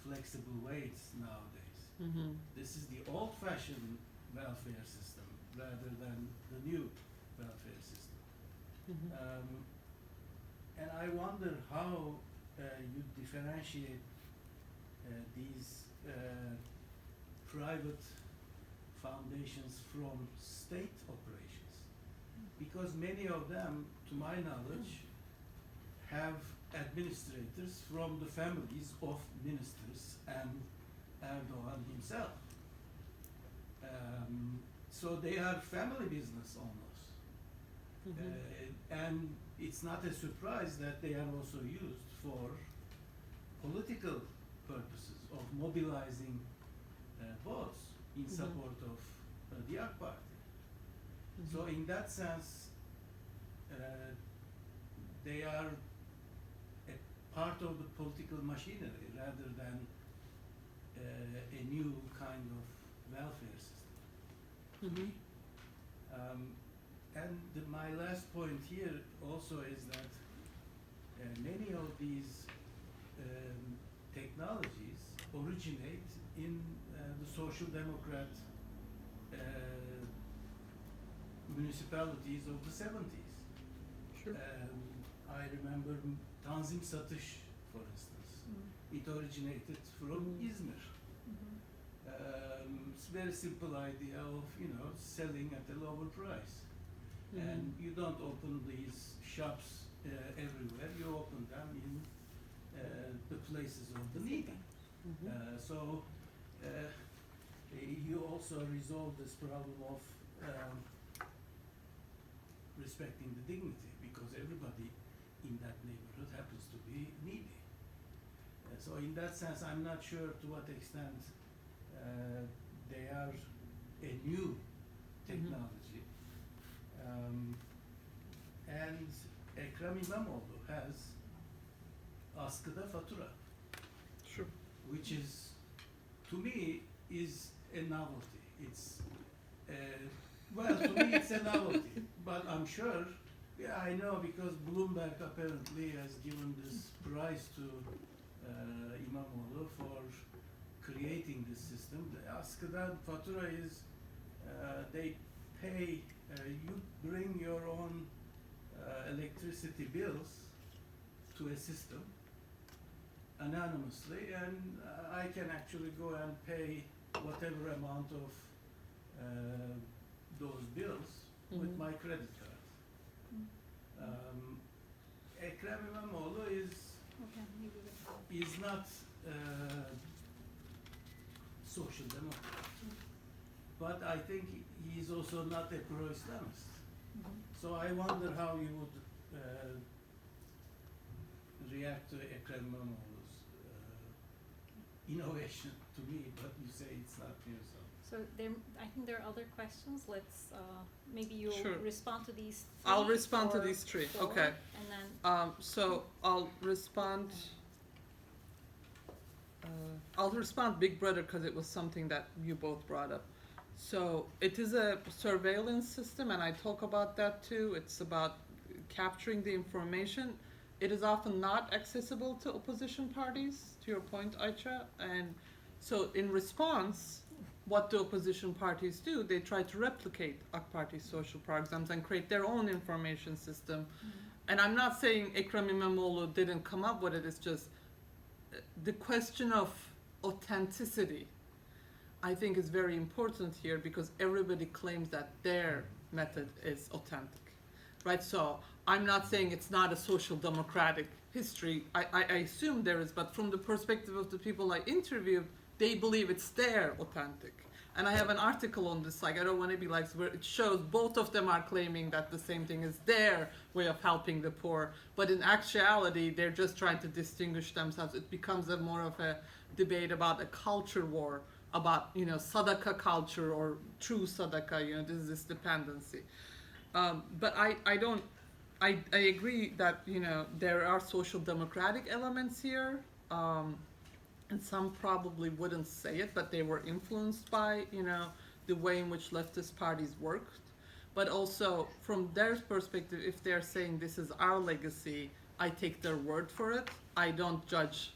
flexible ways nowadays. This is the old-fashioned welfare system rather than the new welfare system. And I wonder how you differentiate these private foundations from state operations, because many of them, to my knowledge, have administrators from the families of ministers and Erdogan himself. So they are family business almost. And it's not a surprise that they are also used for political purposes of mobilizing votes in support of the AK Party. So in that sense, they are a part of the political machinery rather than a new kind of welfare system. And my last point here also is that many of these technologies originate in the social democrat municipalities of the 70s. Sure. I remember Tanzim Satış, for instance. It originated from Izmir. It's a very simple idea of selling at a lower price. And you don't open these shops everywhere. You open them in the places of the needy. So you also resolve this problem of respecting the dignity, because everybody in that neighborhood happens to be needy. So in that sense, I'm not sure to what extent they are a new technology. And Ekrem İmamoğlu has askıda fatura, Sure. which is, to me, is a novelty. It's well, to me it's a novelty, but I'm sure, I know, because Bloomberg apparently has given this prize to İmamoğlu for creating this system. The askıda fatura is they pay, you bring your own electricity bills to a system anonymously, and I can actually go and pay whatever amount of those bills with my credit card. Ekrem İmamoğlu is not social democrat, but I think he is also not a pro-Islamist. So I wonder how you would react to Ekrem İmamoğlu's innovation to me, but you say it's not new. So I think there are other questions. Let's maybe you'll Sure. respond to these. I'll 3 respond to or these 3. 4, Okay. And then So I'll respond. I'll respond Big Brother because it was something that you both brought up. So it is a surveillance system, and I talk about that too. It's about capturing the information. It is often not accessible to opposition parties, to your point, Ayça. And so in response, what the opposition parties do, they try to replicate AK Party's social programs and create their own information system. And I'm not saying Ekrem İmamoğlu didn't come up with it, it's just the question of authenticity, I think, is very important here, because everybody claims that their method is authentic, right? So I'm not saying it's not a social democratic history. I assume there is, but from the perspective of the people I interviewed, they believe it's their authentic. And I have an article on this, like, I don't want to be like, where it shows both of them are claiming that the same thing is their way of helping the poor, but in actuality, they're just trying to distinguish themselves. It becomes a more of a debate about a culture war, about, you know, sadaka culture or true sadaka, you know, this dependency. But I agree that, you know, there are social democratic elements here. And some probably wouldn't say it, but they were influenced by, you know, the way in which leftist parties worked. But also, from their perspective, if they're saying this is our legacy, I take their word for it. I don't judge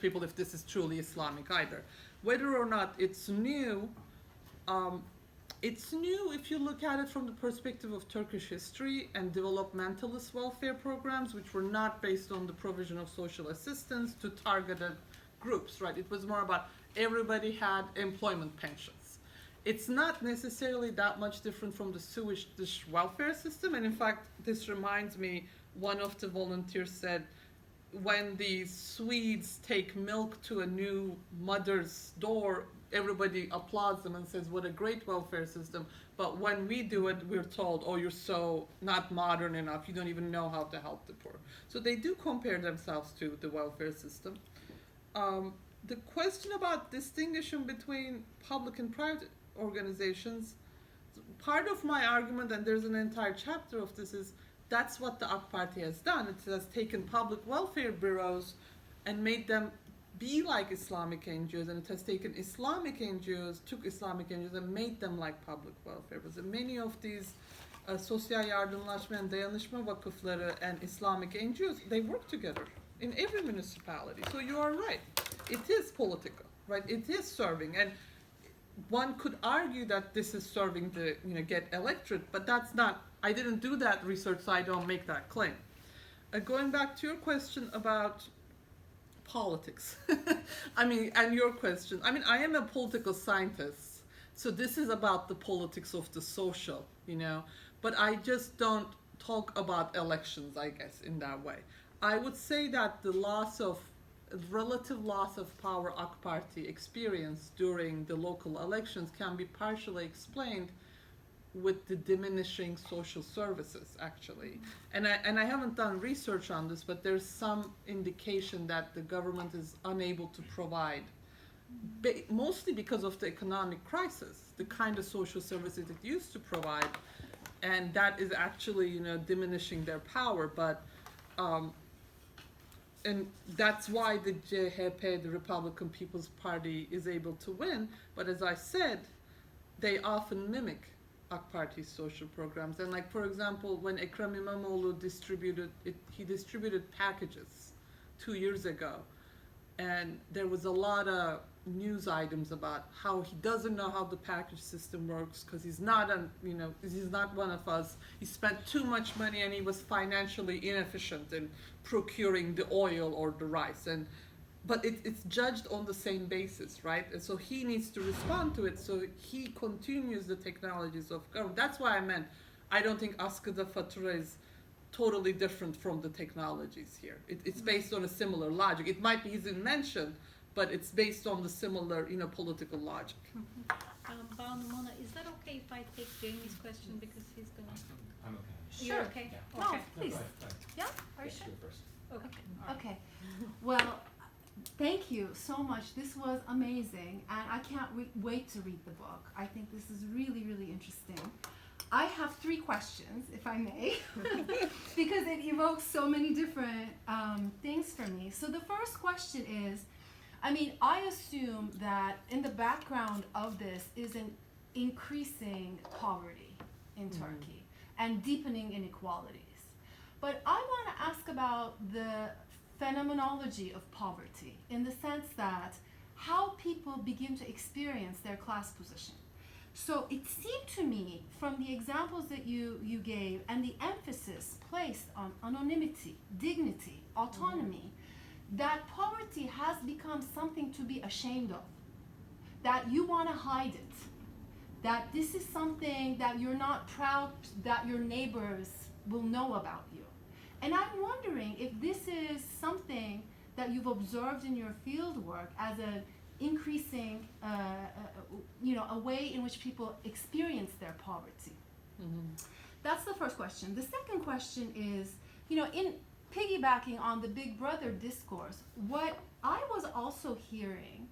people if this is truly Islamic either. Whether or not it's new if you look at it from the perspective of Turkish history and developmentalist welfare programs, which were not based on the provision of social assistance to targeted groups, right? It was more about everybody had employment pensions. It's not necessarily that much different from the Swedish welfare system. And in fact, this reminds me, one of the volunteers said, when the Swedes take milk to a new mother's door, everybody applauds them and says, what a great welfare system. But when we do it, we're told, oh, you're so not modern enough, you don't even know how to help the poor. So they do compare themselves to the welfare system. The question about distinguishing between public and private organizations, part of my argument, and there's an entire chapter of this, is that's what the AK Party has done. It has taken public welfare bureaus and made them be like Islamic NGOs, and it has taken took Islamic NGOs and made them like public welfare. But many of these sosyal yardımlaşma and dayanışma vakıfları and Islamic NGOs, they work together in every municipality. So you are right. It is political, right? It is serving. And one could argue that this is serving to, you know, get electorate, but that's not, I didn't do that research, so I don't make that claim. Going back to your question about politics, I mean, and your question, I mean, I am a political scientist, so this is about the politics of the social, you know, but I just don't talk about elections, I guess, in that way. I would say that the relative loss of power AK Party experienced during the local elections can be partially explained with the diminishing social services, actually. And I haven't done research on this, but there's some indication that the government is unable to provide, mostly because of the economic crisis, the kind of social services it used to provide, and that is actually, you know, diminishing their power. But and that's why the CHP, the Republican People's Party, is able to win. But as I said, they often mimic AK Party's social programs. And like, for example, when Ekrem İmamoğlu he distributed packages 2 years ago. And there was a lot of news items about how he doesn't know how the package system works because he's not one of us. He spent too much money and he was financially inefficient in procuring the oil or the rice. But it's judged on the same basis, right? And so he needs to respond to it. So he continues the technologies of government. That's why I meant, I don't think askıda fatura is totally different from the technologies here. It's based on a similar logic. It might be his invention, but it's based on the similar, you know, political logic. Banu Mona, is that okay if I take Jamie's question because he's gonna? I'm okay. Sure. You're okay. No, Okay. please. Go ahead. Yeah, are you Yes, sure? you first. Okay. All right. Okay. Well, thank you so much. This was amazing, and I can't wait to read the book. I think this is really, really interesting. I have 3 questions, if I may, because it evokes so many different things for me. So the first question is, I mean, I assume that in the background of this is an increasing poverty in Turkey and deepening inequalities. But I want to ask about the phenomenology of poverty in the sense that how people begin to experience their class position. So it seemed to me, from the examples that you gave and the emphasis placed on anonymity, dignity, autonomy, that poverty has become something to be ashamed of, that you want to hide it, that this is something that you're not proud that your neighbors will know about you. And I'm wondering if this is something that you've observed in your field work as an increasing, a way in which people experience their poverty. That's the first question. The second question is, in piggybacking on the Big Brother discourse, what I was also hearing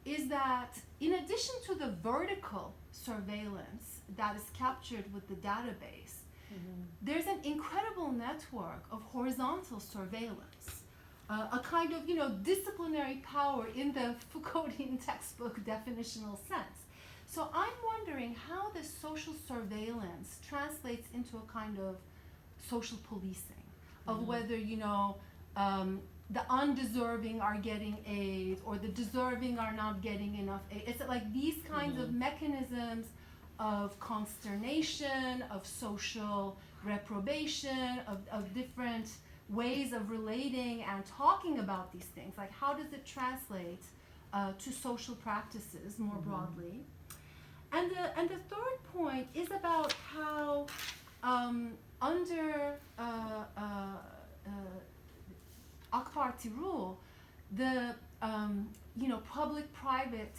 is that in addition to the vertical surveillance that is captured with the database, there's an incredible network of horizontal surveillance, a kind of, disciplinary power in the Foucauldian textbook definitional sense. So I'm wondering how this social surveillance translates into a kind of social policing of whether, the undeserving are getting aid or the deserving are not getting enough aid. It's like these kinds of mechanisms of consternation, of social reprobation, of different ways of relating and talking about these things. Like, how does it translate to social practices more broadly? And the third point is about how under AK Party rule, the public-private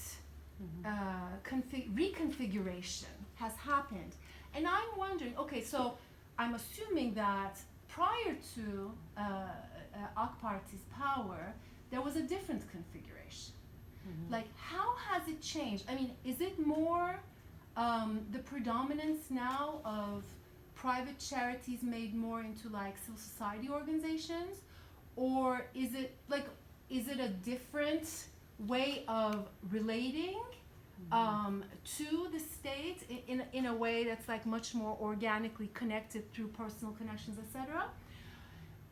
reconfiguration has happened. And I'm wondering, okay, so I'm assuming that prior to AK Party's power, there was a different configuration. Like, how has it changed? I mean, is it more the predominance now of private charities made more into like civil society organizations? Or is it a different way of relating to the state in a way that's like much more organically connected through personal connections, etc.?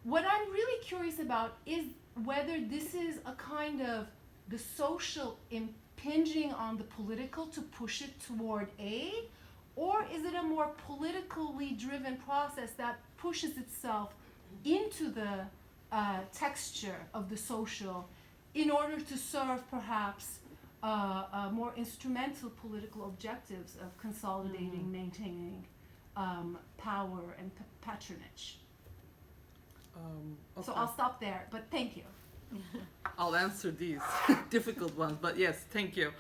What I'm really curious about is whether this is a kind of the social impinging on the political to push it toward aid, or is it a more politically driven process that pushes itself into the texture of the social in order to serve perhaps more instrumental political objectives of consolidating, maintaining power and patronage? Okay. So I'll stop there, but thank you. I'll answer these difficult ones, but yes, thank you.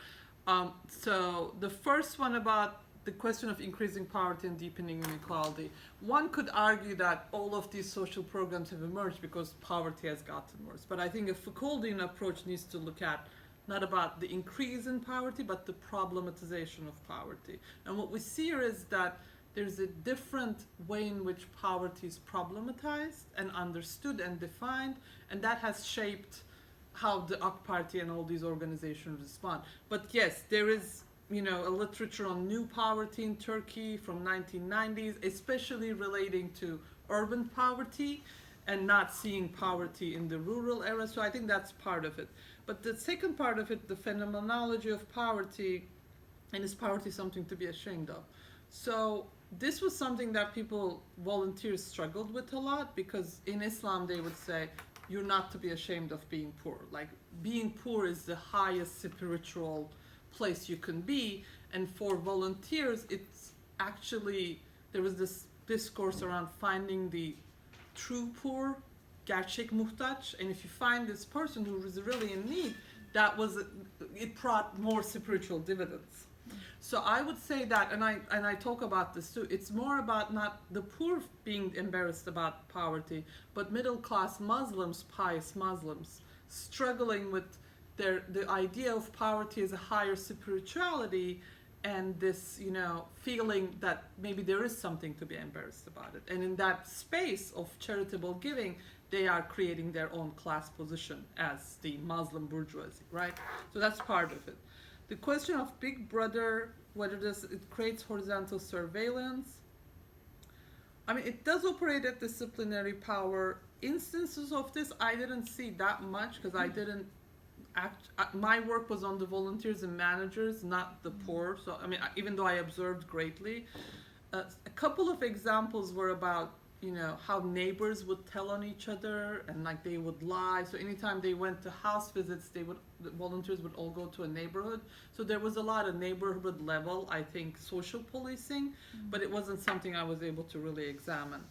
So the first one about the question of increasing poverty and deepening inequality. One could argue that all of these social programs have emerged because poverty has gotten worse. But I think a Foucauldian approach needs to look at not about the increase in poverty, but the problematization of poverty. And what we see here is that there's a different way in which poverty is problematized and understood and defined, and that has shaped how the AK Party and all these organizations respond. But yes, there is a literature on new poverty in Turkey from 1990s, especially relating to urban poverty and not seeing poverty in the rural area. So I think that's part of it. But the second part of it, the phenomenology of poverty, and is poverty something to be ashamed of? So this was something that volunteers struggled with a lot, because in Islam they would say, you're not to be ashamed of being poor. Like, being poor is the highest spiritual place you can be. And for volunteers, it's actually, there was this discourse around finding the true poor, gerçek muhtaç, and if you find this person who is really in need, it brought more spiritual dividends. So I would say that, and I talk about this too, it's more about not the poor being embarrassed about poverty, but middle class Muslims, pious Muslims, struggling with the idea of poverty as a higher spirituality, and this, feeling that maybe there is something to be embarrassed about it. And in that space of charitable giving, they are creating their own class position as the Muslim bourgeoisie, right? So that's part of it. The question of Big Brother, whether it creates horizontal surveillance. I mean, it does operate at disciplinary power. Instances of this, I didn't see that much because I my work was on the volunteers and managers, not the poor. So, I mean, even though I observed greatly, a couple of examples were about, you know, how neighbors would tell on each other and like they would lie. So anytime they went to house visits, the volunteers would all go to a neighborhood. So there was a lot of neighborhood level, I think, social policing, but it wasn't something I was able to really examine.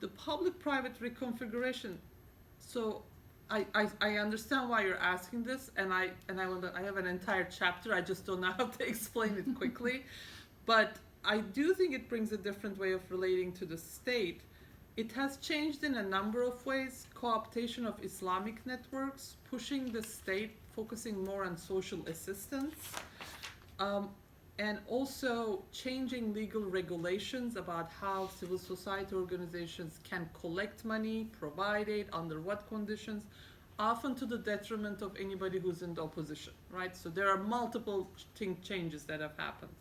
The public-private reconfiguration. So I understand why you're asking this, and I have an entire chapter. I just don't know how to explain it quickly, but I do think it brings a different way of relating to the state. It has changed in a number of ways. Co-optation of Islamic networks, pushing the state, focusing more on social assistance, and also changing legal regulations about how civil society organizations can collect money, provide it, under what conditions, often to the detriment of anybody who's in the opposition, right? So there are multiple changes that have happened.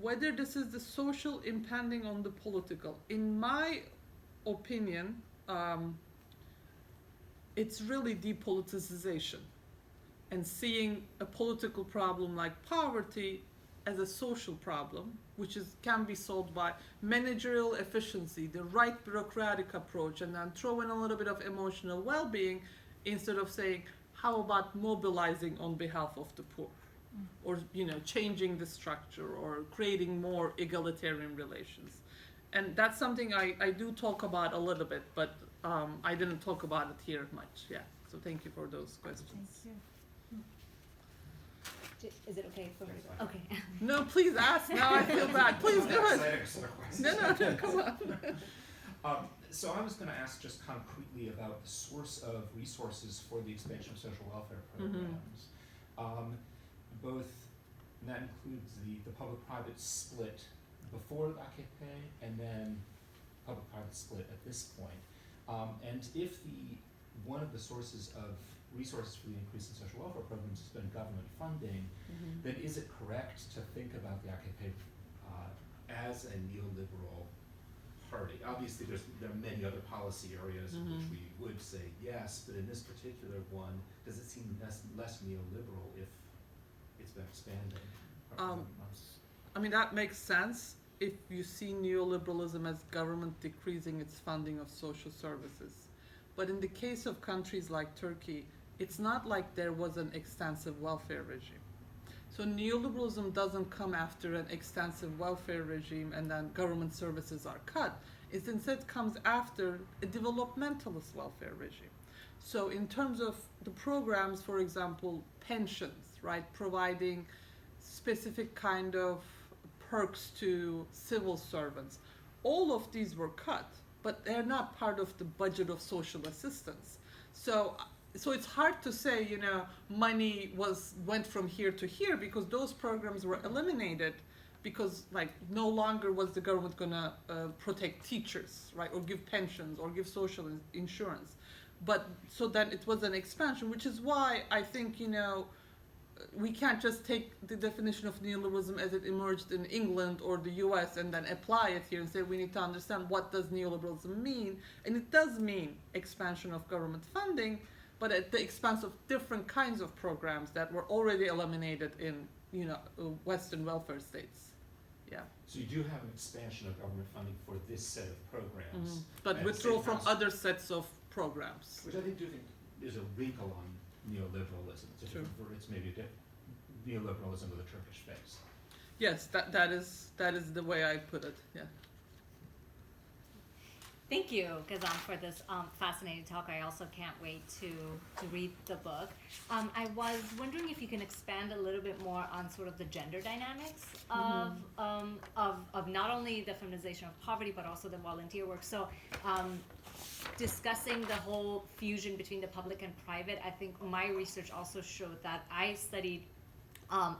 Whether this is the social impending on the political, in my opinion, it's really depoliticization and seeing a political problem like poverty as a social problem, which can be solved by managerial efficiency, the right bureaucratic approach, and then throw in a little bit of emotional well-being instead of saying, how about mobilizing on behalf of the poor? Or, you know, changing the structure or creating more egalitarian relations. And that's something I do talk about a little bit, but I didn't talk about it here much. Yeah. So thank you for those questions. Thank you. Is it okay for me to? Okay. No, please ask. Now I feel bad. Please go ahead. No, come on. So I was going to ask just concretely about the source of resources for the expansion of social welfare programs. Both, and that includes the public-private split before AKP and then public-private split at this point. And if one of the sources of resources for the increase in social welfare programs has been government funding, then is it correct to think about the AKP as a neoliberal party? Obviously, there are many other policy areas in which we would say yes, but in this particular one, does it seem less neoliberal if it's been expanding? I mean, that makes sense if you see neoliberalism as government decreasing its funding of social services. But in the case of countries like Turkey, it's not like there was an extensive welfare regime. So neoliberalism doesn't come after an extensive welfare regime and then government services are cut. It instead comes after a developmentalist welfare regime. So in terms of the programs, for example, pensions, right, providing specific kind of perks to civil servants, all of these were cut, but they're not part of the budget of social assistance. So it's hard to say, you know, money went from here to here because those programs were eliminated because, like, no longer was the government gonna protect teachers, right, or give pensions or give social insurance. But so then it was an expansion, which is why I think, you know, we can't just take the definition of neoliberalism as it emerged in England or the US and then apply it here and say we need to understand what does neoliberalism mean. And it does mean expansion of government funding, but at the expense of different kinds of programs that were already eliminated in, you know, Western welfare states. Yeah. So you do have an expansion of government funding for this set of programs. But withdrawal from other sets of programs. Which I think is a wrinkle on neoliberalism. It's maybe neoliberalism with a Turkish face. Yes, that is the way I put it. Yeah. Thank you, Gizem, for this fascinating talk. I also can't wait to read the book. I was wondering if you can expand a little bit more on sort of the gender dynamics of not only the feminization of poverty, but also the volunteer work. So discussing the whole fusion between the public and private, I think my research also showed that I studied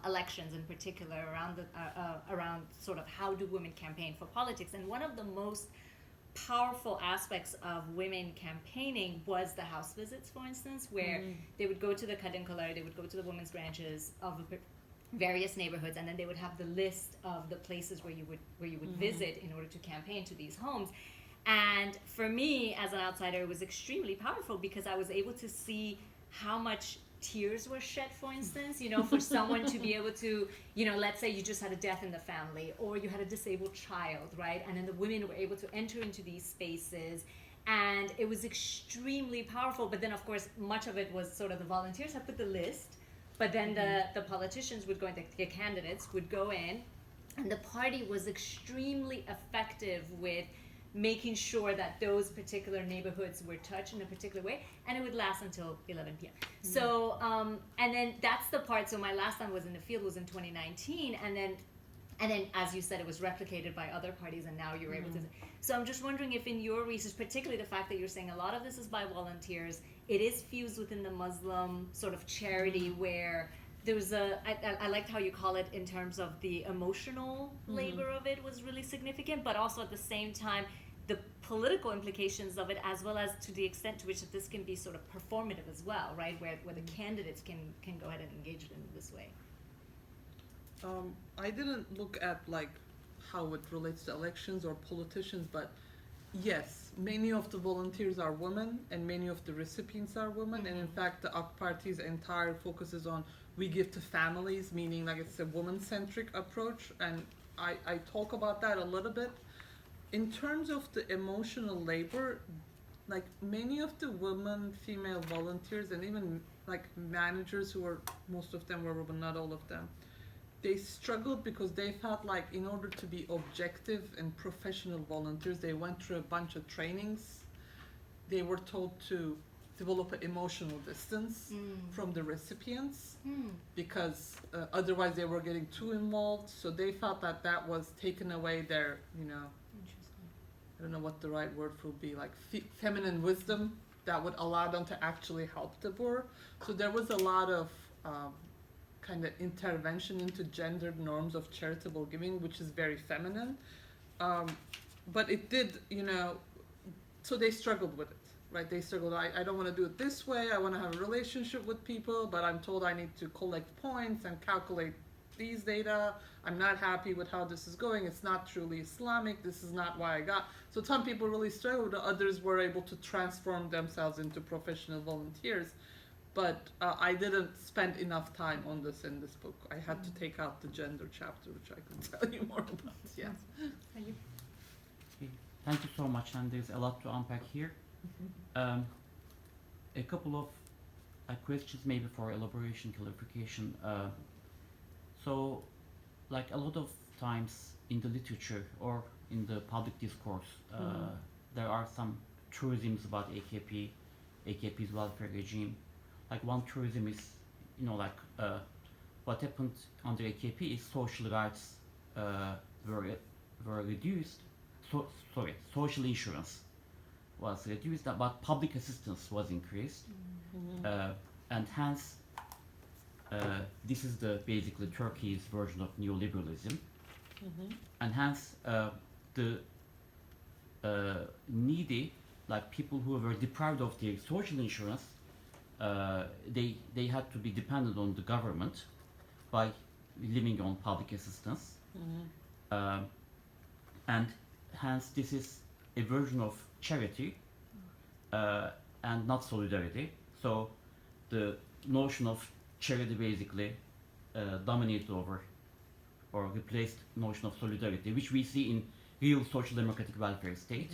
elections in particular around sort of how do women campaign for politics. And one of the most powerful aspects of women campaigning was the house visits, for instance, where they would go to the Kadın Kolları, they would go to the women's branches of various neighborhoods, and then they would have the list of the places where you would visit in order to campaign to these homes. And for me, as an outsider, it was extremely powerful because I was able to see how much tears were shed, for instance, for someone to be able to, let's say you just had a death in the family or you had a disabled child, right? And then the women were able to enter into these spaces, and it was extremely powerful. But then, of course, much of it was sort of the volunteers had put the list, but then the politicians would go in, the candidates would go in, and the party was extremely effective with making sure that those particular neighborhoods were touched in a particular way, and it would last until 11 p.m. So, and then that's the part. So my last time was in the field was in 2019, and then as you said, it was replicated by other parties, and now you're able to. So I'm just wondering if in your research, particularly the fact that you're saying a lot of this is by volunteers, it is fused within the Muslim sort of charity where there's I liked how you call it in terms of the emotional labor of it was really significant, but also at the same time, the political implications of it, as well as to the extent to which that this can be sort of performative as well, right? Where the candidates can go ahead and engage in this way. I didn't look at like how it relates to elections or politicians, but yes, many of the volunteers are women and many of the recipients are women. And in fact, the AK Party's entire focus is on we give to families, meaning like it's a woman-centric approach. And I talk about that a little bit. In terms of the emotional labor, like many of the women, female volunteers, and even like managers who were, most of them were women, not all of them, they struggled because they felt like in order to be objective and professional volunteers, they went through a bunch of trainings. They were told to develop an emotional distance from the recipients because otherwise they were getting too involved. So they felt that that was taken away their, I don't know what the right word would be, like feminine wisdom that would allow them to actually help the poor. So there was a lot of kind of intervention into gendered norms of charitable giving, which is very feminine. But it did, so they struggled with it, right? They struggled, I don't want to do it this way. I want to have a relationship with people, but I'm told I need to collect points and calculate these data. I'm not happy with how this is going. It's not truly Islamic. This is not why I got. So some people really struggled. Others were able to transform themselves into professional volunteers. But I didn't spend enough time on this in this book. I had to take out the gender chapter, which I can tell you more about. Yeah. Thank you. Okay. Thank you so much, and there's a lot to unpack here. A couple of questions maybe for elaboration, clarification. So, like a lot of times in the literature or in the public discourse, there are some truisms about AKP's welfare regime. Like one truism is, what happened under AKP is social rights were reduced. Social insurance was reduced, but public assistance was increased, and hence this is basically Turkey's version of neoliberalism, and hence the needy, like people who were deprived of their social insurance, they had to be dependent on the government by living on public assistance, and hence this is a version of charity and not solidarity. So the notion of charity basically dominated over or replaced notion of solidarity, which we see in real social democratic welfare state.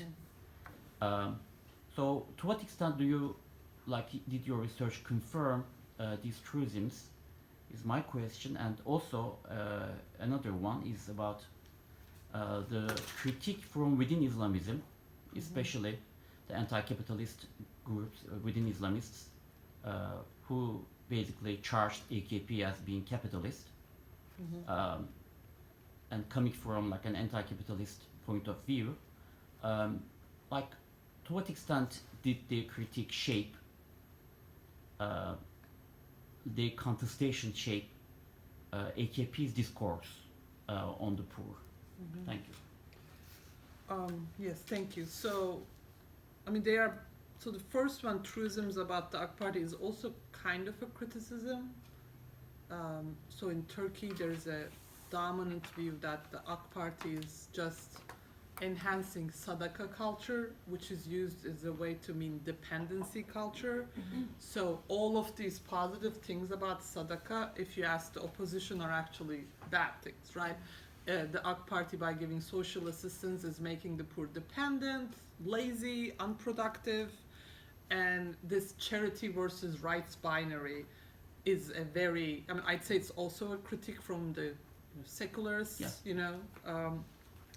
So to what extent did your research confirm these truisms is my question. And also another one is about the critique from within Islamism, especially the anti-capitalist groups within Islamists who basically charged AKP as being capitalist, and coming from like an anti-capitalist point of view, like to what extent did their critique shape their contestation shape AKP's discourse on the poor? Thank you. Yes, thank you. So, so the first one, truisms about the AK Party, is also kind of a criticism. So in Turkey, there's a dominant view that the AK Party is just enhancing sadaka culture, which is used as a way to mean dependency culture. So all of these positive things about sadaka, if you ask the opposition, are actually bad things, right? The AK Party, by giving social assistance, is making the poor dependent, lazy, unproductive, and this charity versus rights binary is a very, I mean, I'd say it's also a critique from the secularists,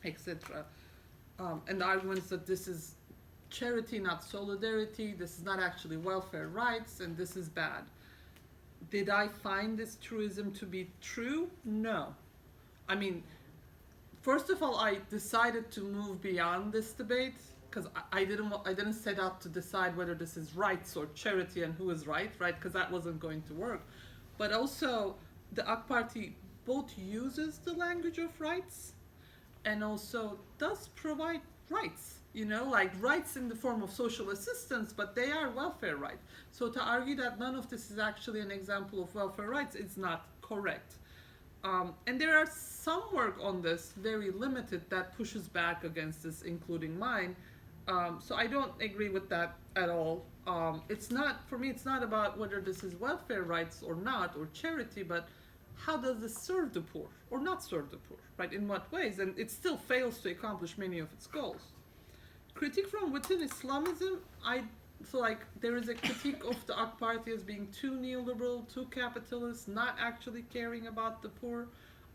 etc. And the argument is that this is charity, not solidarity, this is not actually welfare rights, and this is bad. Did I find this truism to be true? No. I mean, first of all, I decided to move beyond this debate because I didn't set out to decide whether this is rights or charity and who is right? Because that wasn't going to work. But also, the AK Party both uses the language of rights and also does provide rights, like rights in the form of social assistance, but they are welfare rights. So to argue that none of this is actually an example of welfare rights is not correct. And there are some work on this, very limited, that pushes back against this, including mine. So I don't agree with that at all. It's not, for me, it's not about whether this is welfare rights or not, or charity, but how does this serve the poor or not serve the poor, right? In what ways? And it still fails to accomplish many of its goals. Critique from within Islamism, there is a critique of the AK Party as being too neoliberal, too capitalist, not actually caring about the poor.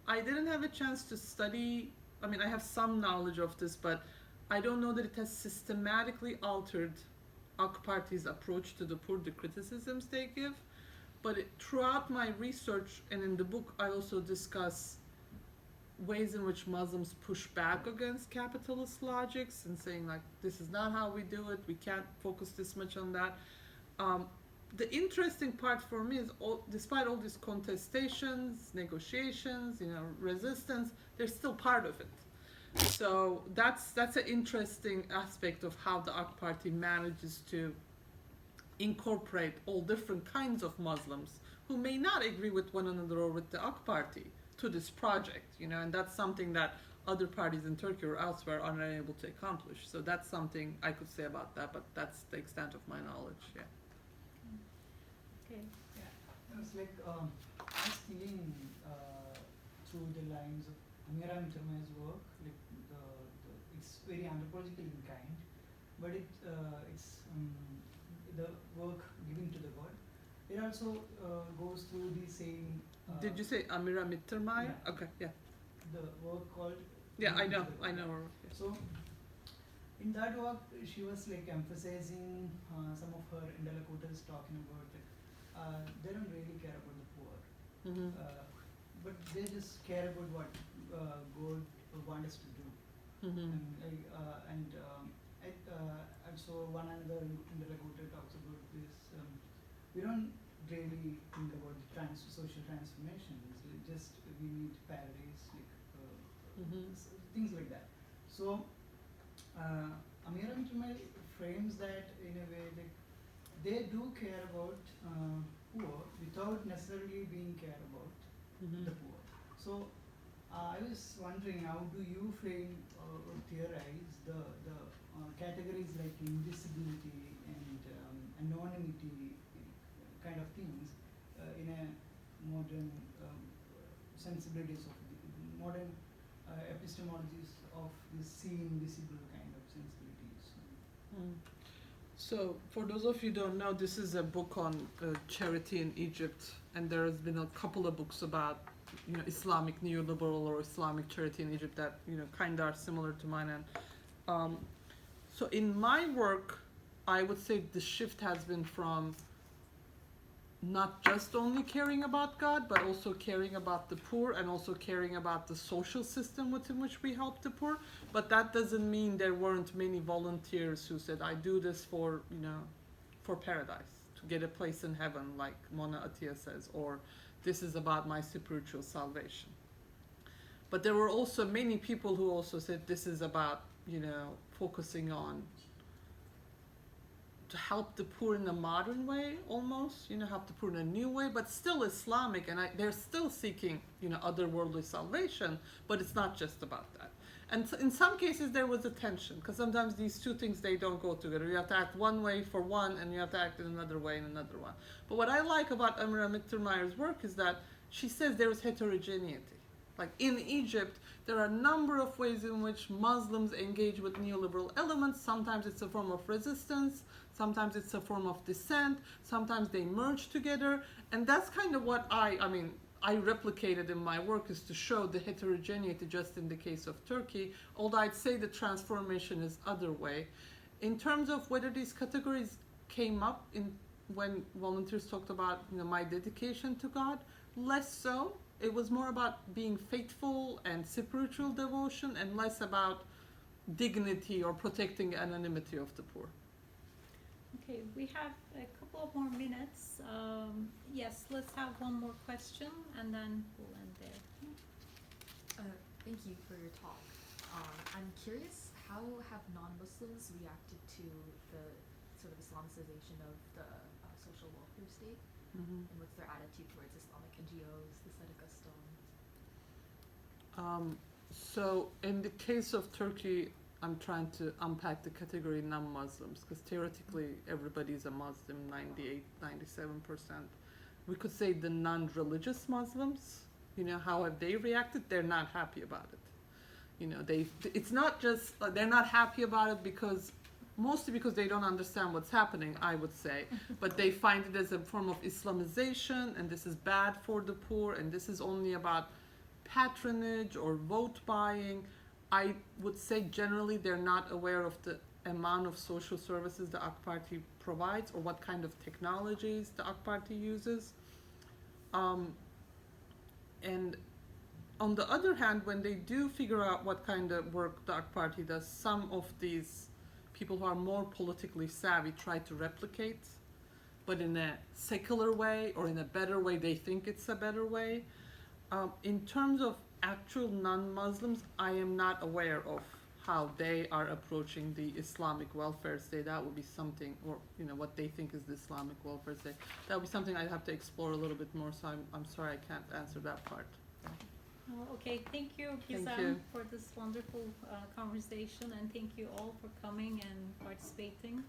I didn't have a chance to study, I have some knowledge of this, but I don't know that it has systematically altered AK Party's approach to the poor, the criticisms they give. But throughout my research and in the book, I also discuss ways in which Muslims push back against capitalist logics and saying, like, this is not how we do it, we can't focus this much on that. The interesting part for me is, despite all these contestations, negotiations, resistance, they're still part of it. So that's an interesting aspect of how the AK Party manages to incorporate all different kinds of Muslims who may not agree with one another or with the AK Party to this project, and that's something that other parties in Turkey or elsewhere are unable to accomplish. So that's something I could say about that, but that's the extent of my knowledge. Yeah. Okay. Yeah, it was like I was thinking through the lines of Amira Mittermei's work, like it's very anthropological in kind, but it's the work given to the world. It also goes through the same. Did you say Amira Mittermeier? Yeah. Okay, yeah. The work called. Yeah, I know Giving to the her. World. Yeah. So, in that work, she was like emphasizing some of her interlocutors talking about that they don't really care about the poor, Mm-hmm. but they just care about what God want us to do. Mm-hmm. And so one another interlocutor talks about this. We don't really think about the social transformations. We need paradise, things like that. So Amira Mittermeier frames that in a way that they do care about poor without necessarily being care about the poor. So I was wondering, how do you frame or theorize the categories like invisibility and anonymity kind of things in a modern sensibilities of the modern epistemologies of the seen visible kind of sensibilities? So, for those of you who don't know, this is a book on charity in Egypt, and there has been a couple of books about, Islamic neoliberal or Islamic charity in Egypt that, kind of are similar to mine. And so, in my work, I would say the shift has been from not just only caring about God, but also caring about the poor and also caring about the social system within which we help the poor. But that doesn't mean there weren't many volunteers who said, I do this for, for paradise, to get a place in heaven, like Mona Atiya says, or this is about my spiritual salvation. But there were also many people who also said this is about, focusing on to help the poor in a modern way, almost, help the poor in a new way, but still Islamic, and they're still seeking, otherworldly salvation, but it's not just about that. And in some cases there was a tension, because sometimes these two things, they don't go together. You have to act one way for one, and you have to act in another way in another one. But what I like about Amira Mittermeier's work is that she says there is heterogeneity. Like in Egypt, there are a number of ways in which Muslims engage with neoliberal elements. Sometimes it's a form of resistance, sometimes it's a form of dissent, sometimes they merge together. And that's kind of what I replicated in my work, is to show the heterogeneity just in the case of Turkey, although I'd say the transformation is other way. In terms of whether these categories came up when volunteers talked about my dedication to God, less so. It was more about being faithful and spiritual devotion, and less about dignity or protecting anonymity of the poor. Okay, we have a couple of more minutes. Yes, let's have one more question, and then we'll end there. Thank you for your talk. I'm curious, how have non-Muslims reacted to the sort of Islamicization of the social welfare state? Mm-hmm. And what's their attitude towards Islamic NGOs, the Sadaqah stone? So in the case of Turkey, I'm trying to unpack the category non-Muslims, because theoretically everybody is a Muslim, 98, 97%. We could say the non-religious Muslims, how have they reacted? They're not happy about it. It's not just, they're not happy about it mostly because they don't understand what's happening, I would say. But they find it as a form of Islamization, and this is bad for the poor, and this is only about patronage or vote buying. I would say generally they're not aware of the amount of social services the AK Party provides, or what kind of technologies the AK Party uses. And on the other hand, when they do figure out what kind of work the AK Party does, some of these people who are more politically savvy try to replicate, but in a secular way or in a better way. They think it's a better way. In terms of actual non-Muslims, I am not aware of how they are approaching the Islamic welfare state. That would be something, or what they think is the Islamic welfare state. That would be something I'd have to explore a little bit more. So I'm sorry I can't answer that part. Okay, thank you, Thank Gizem, you. for this wonderful conversation, and thank you all for coming and participating.